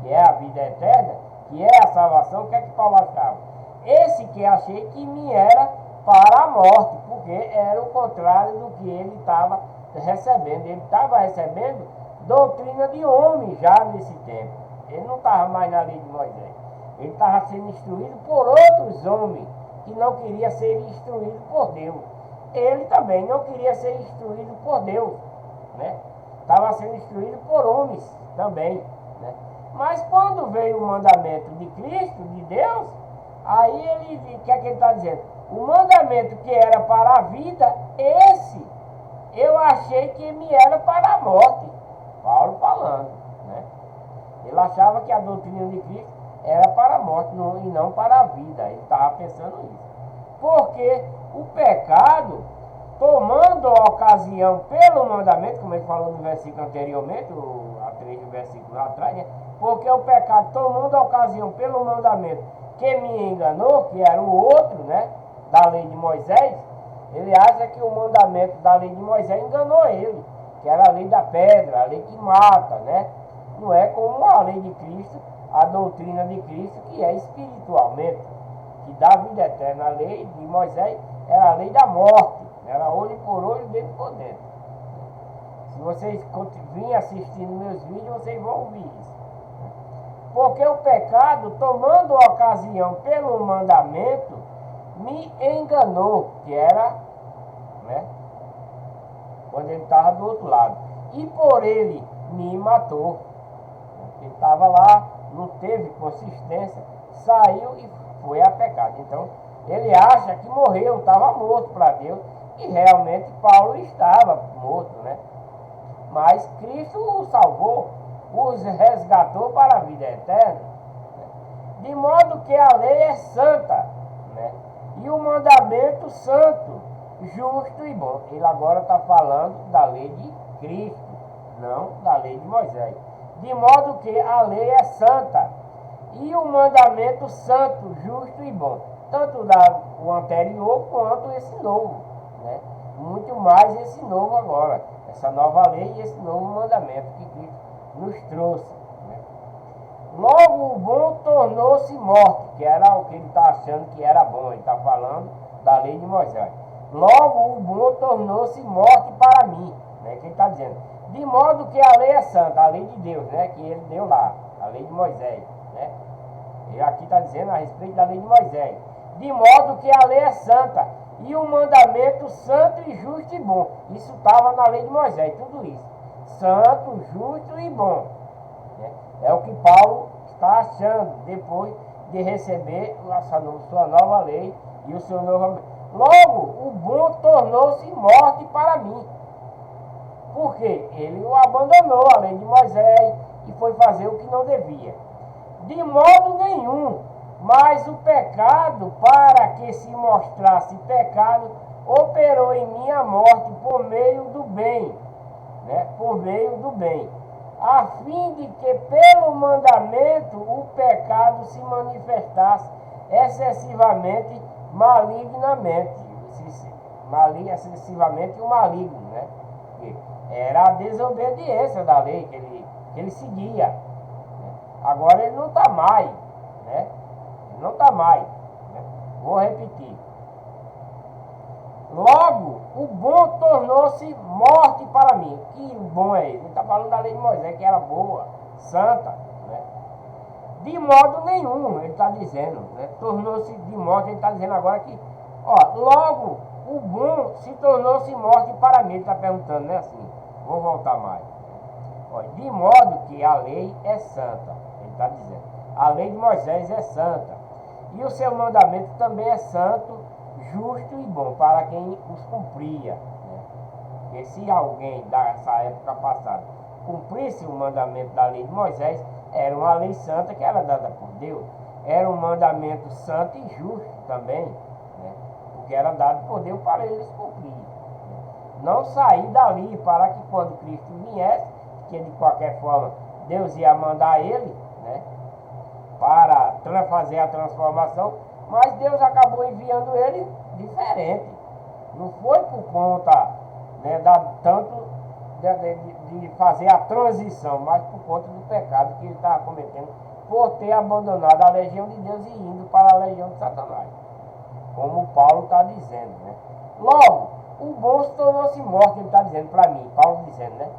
que é a vida eterna, que é a salvação, o que é que Paulo achava? Esse que achei que me era para a morte, porque era o contrário do que ele estava recebendo. Ele estava recebendo doutrina de homem já nesse tempo. Ele não estava mais na lei de Moisés. Ele estava sendo instruído por outros homens que não queria ser instruído por Deus. Ele também não queria ser instruído por Deus, né? Estava sendo instruído por homens também, né? Mas quando veio o mandamento de Cristo, de Deus, Aí o que é que ele está dizendo? O mandamento que era para a vida, esse eu achei que me era para a morte. Paulo falando, né? Ele achava que a doutrina de Cristo era para a morte e não para a vida. Ele estava pensando nisso. Porque o pecado, tomando a ocasião pelo mandamento, como ele falou no versículo anteriormente, há 3 versículos atrás, né? Porque o pecado, tomando a ocasião pelo mandamento que me enganou, que era o outro, né? Da lei de Moisés, ele acha que o mandamento da lei de Moisés enganou ele, que era a lei da pedra, a lei que mata, né? Não é como a lei de Cristo, a doutrina de Cristo, que é espiritualmente, que dá vida eterna. A lei de Moisés era a lei da morte, era olho por olho, dentro por dentro. Se vocês virem assistindo meus vídeos, vocês vão ouvir isso. Porque o pecado, tomando a ocasião pelo mandamento, me enganou, que era, né, quando ele estava do outro lado. E por ele me matou. Ele estava lá, não teve consistência, saiu e foi a pecado. Então, ele acha que morreu, estava morto para Deus. E realmente Paulo estava morto, né? Mas Cristo o salvou, os resgatou para a vida eterna. De modo que a lei é santa, né? E o mandamento santo, justo e bom. Ele agora está falando da lei de Cristo, não da lei de Moisés. De modo que a lei é santa e o mandamento santo, justo e bom. Tanto o anterior quanto esse novo, né? Muito mais esse novo agora. Essa nova lei e esse novo mandamento que Cristo nos trouxe, né? Logo o bom tornou-se morte, que era o que ele está achando que era bom. Ele está falando da lei de Moisés. Logo o bom tornou-se morte para mim, né? Que ele está dizendo. De modo que a lei é santa, a lei de Deus, né? Que ele deu lá, a lei de Moisés, né? Ele aqui está dizendo a respeito da lei de Moisés. De modo que a lei é santa e o mandamento santo e justo e bom. Isso estava na lei de Moisés, tudo isso. Santo, justo e bom, né? É o que Paulo está achando depois de receber a sua nova lei e o seu novo. Logo, o bom tornou-se morte para mim. Porque ele o abandonou, a lei de Moisés, e foi fazer o que não devia. De modo nenhum, mas o pecado, para que se mostrasse pecado, operou em mim a morte por meio do bem, né? Por meio do bem, a fim de que pelo mandamento o pecado se manifestasse excessivamente malignamente, excessivamente o maligno, né? Era a desobediência da lei que ele seguia, né? Agora ele não está mais, né? Ele não está mais, né? Vou repetir. Logo, o bom tornou-se morte para mim. Que bom é ele? Ele está falando da lei de Moisés, que era boa, santa, né? De modo nenhum, ele está dizendo, né? Tornou-se de morte, ele está dizendo agora que, ó, logo, o bom se tornou-se morte para mim. Ele está perguntando, né, assim? Vou voltar mais. Ó, de modo que a lei é santa, ele está dizendo. A lei de Moisés é santa. E o seu mandamento também é santo, justo e bom para quem os cumpria, né? Porque se alguém dessa época passada cumprisse o mandamento da lei de Moisés, era uma lei santa que era dada por Deus. Era um mandamento santo e justo também, né? Porque era dado por Deus para eles cumprir, né? Não sair dali para que quando Cristo viesse, que de qualquer forma Deus ia mandar ele, né, para fazer a transformação, mas Deus acabou enviando ele diferente. Não foi por conta, né, tanto de fazer a transição, mas por conta do pecado que ele estava cometendo, por ter abandonado a legião de Deus e indo para a legião de Satanás, como Paulo está dizendo, né? Logo, o bom se tornou-se morte, ele está dizendo para mim, Paulo dizendo, né?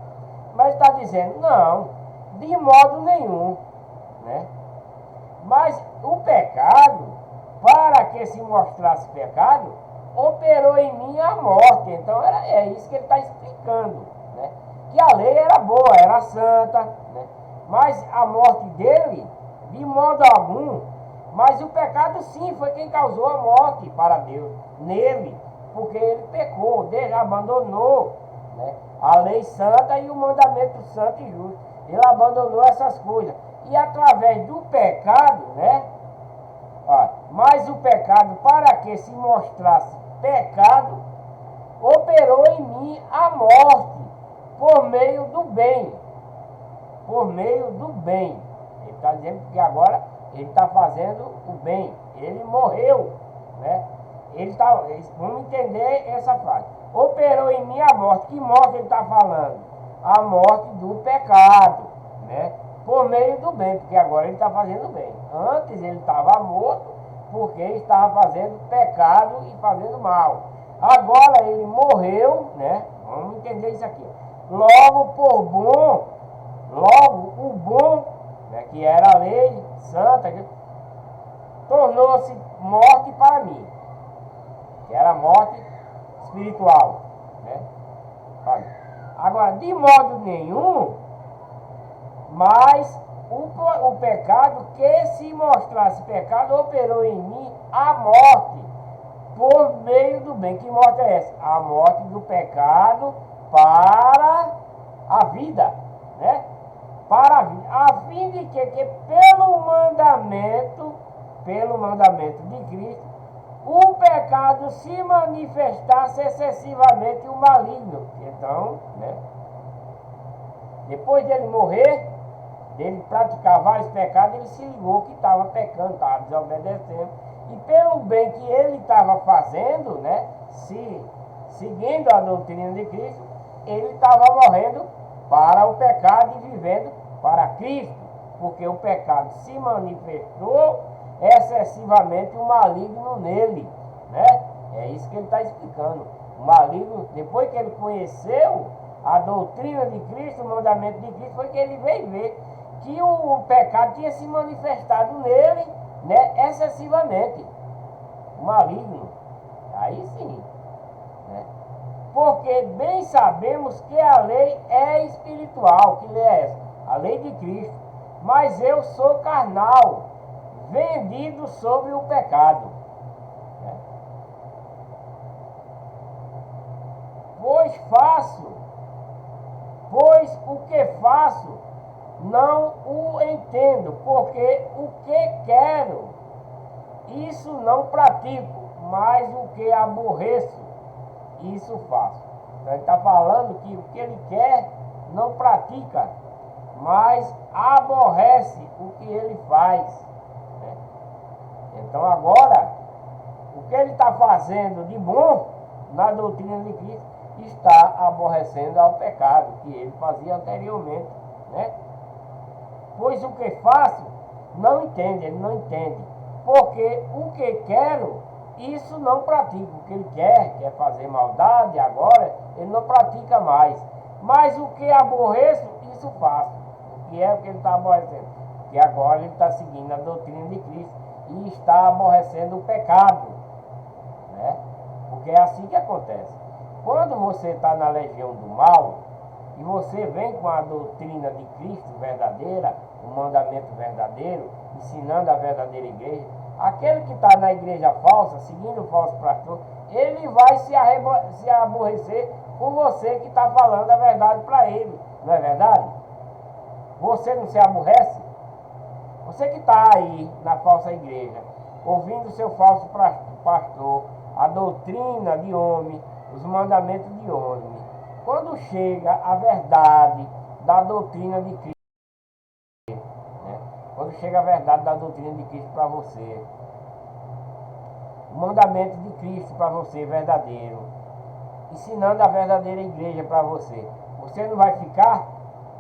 Mas está dizendo, não, de modo nenhum, né? Mas o pecado, para que se mostrasse pecado, operou em mim a morte. Então é isso que ele está explicando, né? Que a lei era boa, era santa, né? Mas a morte dele, de modo algum, Mas o pecado sim foi quem causou a morte para Deus nele, porque ele pecou, Deus abandonou, né, a lei santa e o mandamento santo e justo. Ele abandonou essas coisas. E através do pecado, né? Ó, mas o pecado, para que se mostrasse pecado, operou em mim a morte por meio do bem. Por meio do bem. Ele está dizendo que agora ele está fazendo o bem. Ele morreu, né? Vamos entender essa frase. Operou em mim a morte. Que morte ele está falando? A morte do pecado, né? Por meio do bem, porque agora ele está fazendo bem. Antes ele estava morto, porque estava fazendo pecado e fazendo mal. Agora ele morreu, né? Vamos entender isso aqui. Logo o bom, né, que era a lei santa, tornou-se morte para mim, que era morte espiritual, né? Agora, de modo nenhum, mas o pecado, que se mostrasse pecado, operou em mim a morte por meio do bem. Que morte é essa? A morte do pecado para a vida, né? Para a vida, a fim de que pelo mandamento de Cristo, o pecado se manifestasse excessivamente o maligno. Então, né? Depois dele morrer, dele praticar vários pecados, ele se ligou que estava pecando, estava desobedecendo. E pelo bem que ele estava fazendo, né, seguindo a doutrina de Cristo, ele estava morrendo para o pecado e vivendo para Cristo. Porque o pecado se manifestou excessivamente o maligno nele, né? É isso que ele está explicando. O maligno, depois que ele conheceu a doutrina de Cristo, o mandamento de Cristo, foi que ele veio ver que o pecado tinha se manifestado nele, né, excessivamente. O maligno. Aí sim. Né? Porque bem sabemos que a lei é espiritual. Que lei é essa? A lei de Cristo. Mas eu sou carnal, vendido sobre o pecado. Né? Pois o que faço não o entendo, porque o que quero, isso não pratico, mas o que aborreço, isso faço. Então ele está falando que o que ele quer não pratica, mas aborrece o que ele faz. Né? Então agora, o que ele está fazendo de bom na doutrina de Cristo, está aborrecendo ao pecado que ele fazia anteriormente. Né? Pois o que faço, não entende, ele não entende. Porque o que quero, isso não pratico. O que ele quer fazer maldade agora, ele não pratica mais. Mas o que aborreço, isso faço. O que é o que ele está aborrecendo? Que agora ele está seguindo a doutrina de Cristo e está aborrecendo o pecado. Né? Porque é assim que acontece. Quando você está na legião do mal, e você vem com a doutrina de Cristo verdadeira, o mandamento verdadeiro, ensinando a verdadeira igreja, aquele que está na igreja falsa, seguindo o falso pastor, ele vai se aborrecer com você que está falando a verdade para ele. Não é verdade? Você não se aborrece? Você que está aí na falsa igreja, ouvindo o seu falso pastor, a doutrina de homem, os mandamentos de homem, quando chega a verdade da doutrina de Cristo, né? Quando chega a verdade da doutrina de Cristo para você, o mandamento de Cristo para você verdadeiro, ensinando a verdadeira igreja para você, você não vai ficar,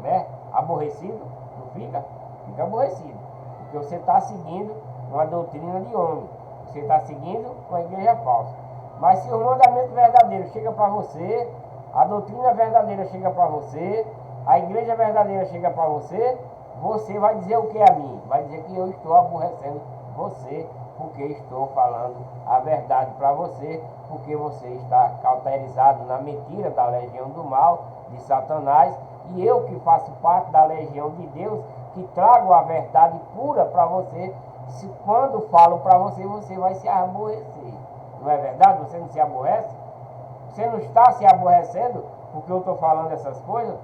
né, aborrecido? Não fica? Fica aborrecido, porque você está seguindo uma doutrina de homem, você está seguindo uma igreja falsa. Mas se o mandamento verdadeiro chega para você, a doutrina verdadeira chega para você, a igreja verdadeira chega para você, você vai dizer o que a mim? Vai dizer que eu estou aborrecendo você, porque estou falando a verdade para você, porque você está cauterizado na mentira da legião do mal, de Satanás, e eu que faço parte da legião de Deus, que trago a verdade pura para você, Se quando falo para você, você vai se aborrecer. Não é verdade? Você não se aborrece? Você não está se aborrecendo porque eu estou falando essas coisas?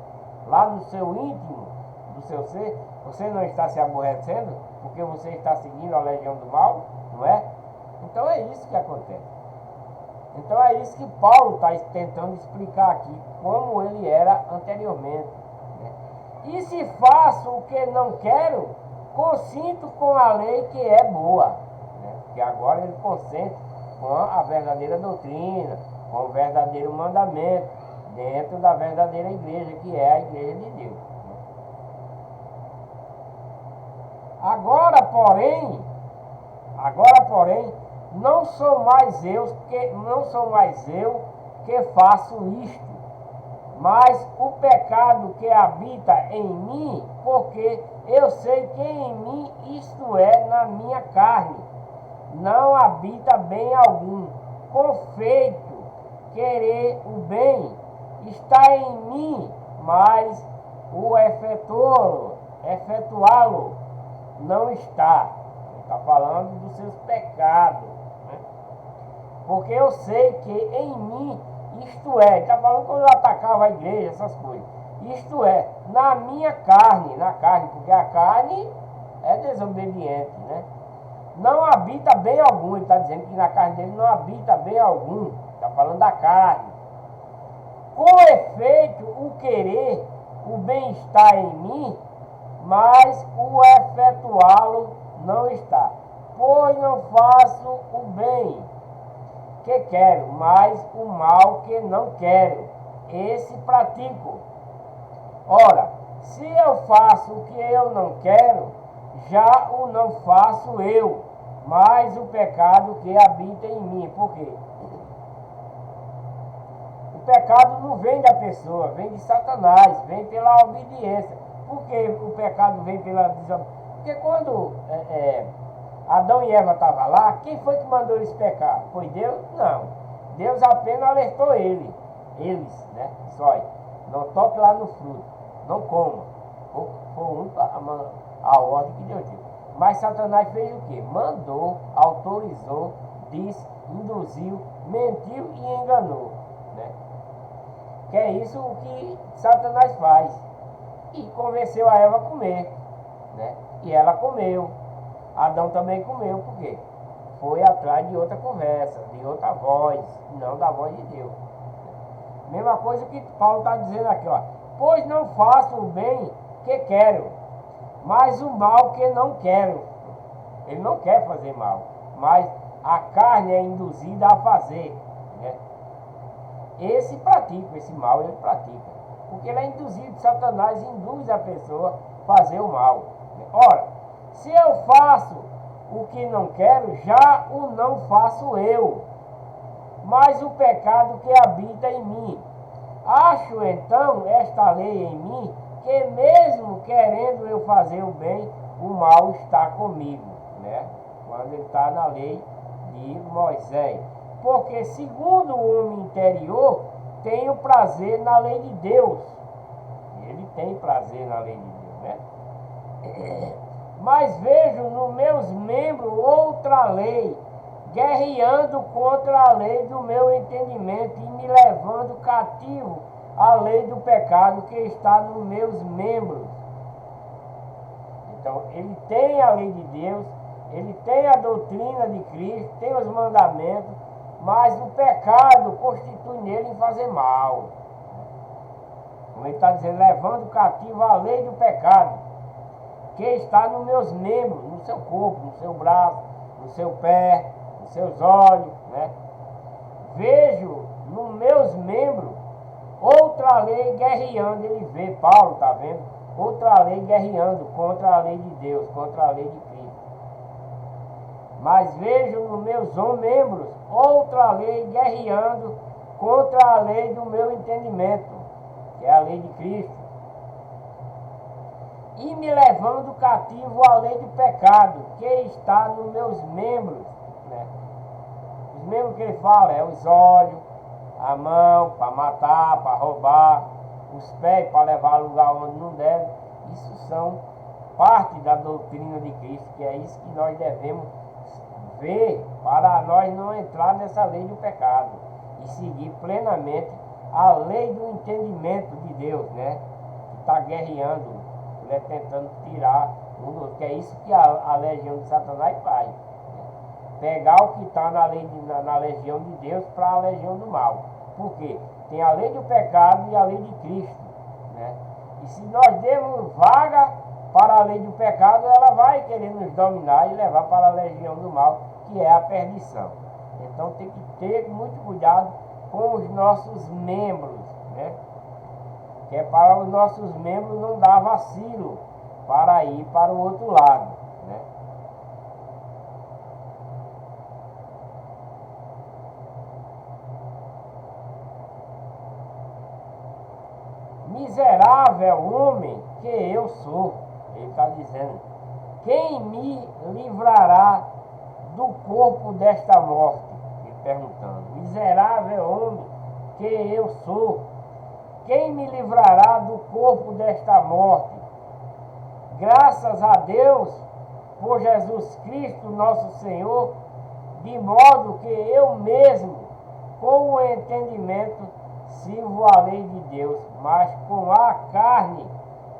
Lá no seu íntimo, do seu ser, você não está se aborrecendo porque você está seguindo a legião do mal? Não é? Então é isso que acontece. Então é isso que Paulo está tentando explicar aqui, como ele era anteriormente. Né? E se faço o que não quero, consinto com a lei que é boa. Né? Porque agora ele consente com a verdadeira doutrina, com o verdadeiro mandamento, dentro da verdadeira igreja, que é a igreja de Deus. Né? Agora, porém, não sou mais eu que faço isto, mas o pecado que habita em mim, porque eu sei que em mim, isto é, na minha carne, não habita bem algum. Com feito, querer o bem está em mim, mas o efetuá-lo não está. Está falando dos seus pecados. Né? Porque eu sei que em mim, isto é, está falando quando eu atacava a igreja, essas coisas. Isto é, na minha carne, porque a carne é desobediente, né? Não habita bem algum, ele está dizendo que na carne dele não habita bem algum. Está falando da carne. Com efeito, o querer, o bem-estar em mim, mas o efetuá-lo não está. Pois não faço o bem que quero, mas o mal que não quero, esse pratico. Ora, se eu faço o que eu não quero, já o não faço eu, mas o pecado que habita em mim. Por quê? O pecado não vem da pessoa, vem de Satanás, vem pela obediência. Por que o pecado vem pela desobediência? Porque quando Adão e Eva estavam lá, quem foi que mandou eles pecar? Foi Deus? Não. Deus apenas alertou eles, né? Só, não toque lá no fruto, não coma. Foi a ordem que Deus deu. Mas Satanás fez o quê? Mandou, autorizou, disse, induziu, mentiu e enganou. Né? Que é isso o que Satanás faz. E convenceu a Eva a comer. Né? E ela comeu. Adão também comeu, por quê? Foi atrás de outra conversa, de outra voz, não da voz de Deus. Mesma coisa que Paulo está dizendo aqui, ó. Pois não faço o bem que quero, mas o mal que não quero. Ele não quer fazer mal, mas a carne é induzida a fazer. Né? Esse mal ele pratica. Porque ele é induzido, Satanás induz a pessoa a fazer o mal. Ora, se eu faço o que não quero, já o não faço eu, mas o pecado que habita em mim. Acho então esta lei em mim, que mesmo querendo eu fazer o bem, o mal está comigo. Né? Quando ele está na lei de Moisés. Porque segundo o homem interior, tenho prazer na lei de Deus. Ele tem prazer na lei de Deus, né? Mas vejo nos meus membros outra lei, guerreando contra a lei do meu entendimento e me levando cativo à lei do pecado que está nos meus membros. Então, ele tem a lei de Deus, ele tem a doutrina de Cristo, tem os mandamentos, mas o pecado constitui nele em fazer mal. Como ele está dizendo, levando cativo a lei do pecado, que está nos meus membros, no seu corpo, no seu braço, no seu pé, nos seus olhos, né? Vejo nos meus membros outra lei guerreando, ele vê, Paulo está vendo, outra lei guerreando contra a lei de Deus, contra a lei de Cristo. Mas vejo nos meus membros outra lei guerreando contra a lei do meu entendimento, que é a lei de Cristo, e me levando cativo à lei do pecado, que está nos meus membros. Né? Os membros que ele fala é os olhos, a mão para matar, para roubar, os pés para levar a lugar onde não deve. Isso são parte da doutrina de Cristo, que é isso que nós devemos ver para nós não entrar nessa lei do pecado e seguir plenamente a lei do entendimento de Deus, né? Que está guerreando, né? Tentando tirar um do outro, que é isso que a legião de Satanás faz, né? Pegar o que está na legião de Deus para a legião do mal. Por quê? Tem a lei do pecado e a lei de Cristo, né? E se nós demos vaga para a lei do pecado, ela vai querer nos dominar e levar para a legião do mal, que é a perdição. Então tem que ter muito cuidado com os nossos membros, né? Que é para os nossos membros não dar vacilo para ir para o outro lado, né? Miserável homem que eu sou, ele está dizendo, quem me livrará do corpo desta morte? Ele perguntando, miserável homem que eu sou, quem me livrará do corpo desta morte? Graças a Deus por Jesus Cristo nosso Senhor, de modo que eu mesmo, com o entendimento, sirvo a lei de Deus, mas com a carne,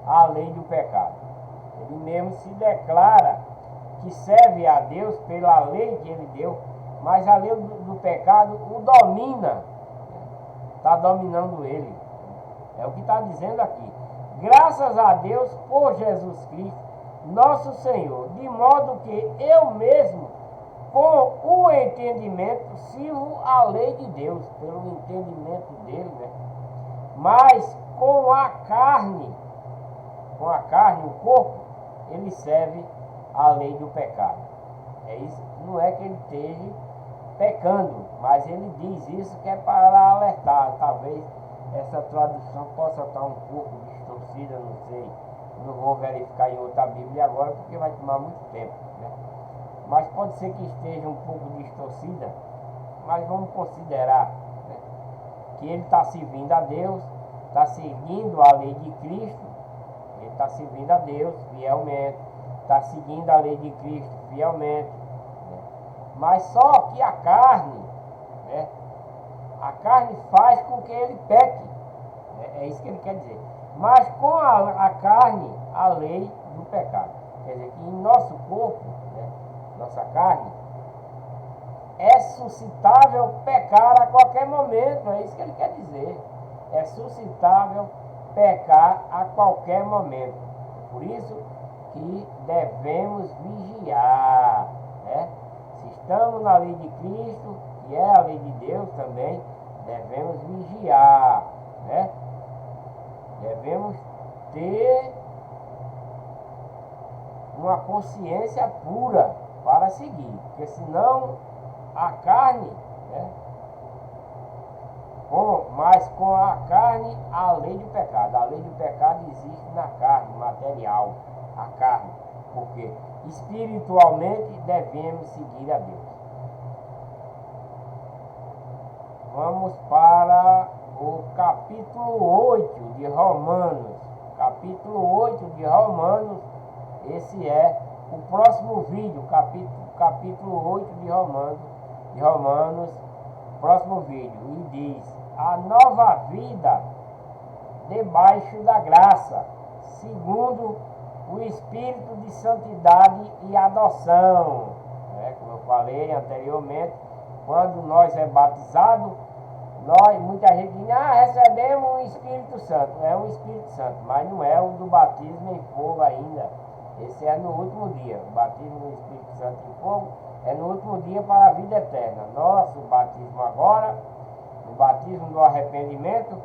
a lei do pecado. Ele mesmo se declara que serve a Deus pela lei que ele deu, mas a lei do pecado o domina, está dominando ele. É o que está dizendo aqui. Graças a Deus por Jesus Cristo, nosso Senhor, de modo que eu mesmo, com o entendimento, sirvo a lei de Deus, pelo entendimento dele, né? Mas com a carne, o corpo, ele serve a lei do pecado. É isso, não é que ele esteja pecando, mas ele diz isso que é para alertar. Talvez essa tradução possa estar um pouco distorcida, não sei. Não vou verificar em outra Bíblia agora, porque vai tomar muito tempo, né? Mas pode ser que esteja um pouco distorcida, mas vamos considerar, né, que ele está servindo a Deus, está seguindo a lei de Cristo, ele está servindo a Deus fielmente, está seguindo a lei de Cristo fielmente, né? Mas só que a carne, né, a carne faz com que ele peque, né? É isso que ele quer dizer. Mas com a carne, a lei do pecado. Quer dizer que em nosso corpo, né, nossa carne, é suscitável pecar a qualquer momento. É isso que ele quer dizer. É suscitável pecar a qualquer momento. Por isso que devemos vigiar, né? Se estamos na lei de Cristo, que é a lei de Deus também, devemos vigiar, né? Devemos ter uma consciência pura para seguir, porque senão a carne, né? Mas com a carne, a lei do pecado. A lei do pecado existe na carne, material, a carne, porque espiritualmente devemos seguir a Deus. Vamos para o capítulo 8 de Romanos. Capítulo 8 de Romanos, esse é o próximo vídeo, capítulo 8 de Romanos, próximo vídeo, e diz: a nova vida debaixo da graça, segundo o Espírito de santidade e adoção. Como eu falei anteriormente, quando nós é batizado, muita gente diz, recebemos o Espírito Santo. É o Espírito Santo, mas não é o do batismo em fogo ainda. Esse é no último dia. O batismo no Espírito Santo em fogo é no último dia para a vida eterna. Nosso batismo agora, o batismo do arrependimento,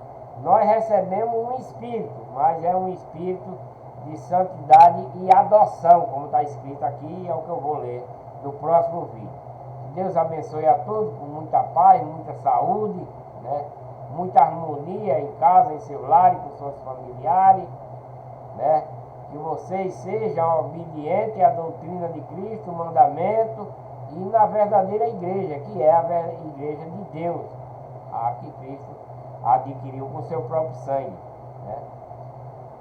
nós recebemos um Espírito, mas é um Espírito de santidade e adoção, como está escrito aqui, é o que eu vou ler no próximo vídeo. Que Deus abençoe a todos com muita paz, muita saúde, né? Muita harmonia em casa, em seu lar e com seus familiares, né? Que vocês sejam obedientes à doutrina de Cristo, o mandamento, e na verdadeira igreja, que é a igreja de Deus, a que Cristo adquiriu com seu próprio sangue, né?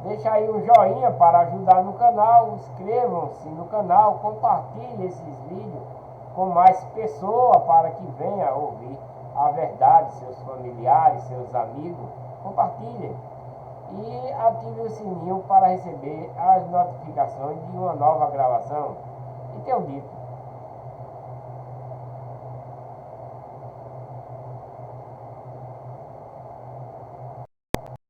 Deixa aí um joinha para ajudar no canal, inscrevam-se no canal, compartilhem esses vídeos com mais pessoas para que venha ouvir a verdade, seus familiares, seus amigos, compartilhem e ative o sininho para receber as notificações de uma nova gravação. E tenho dito,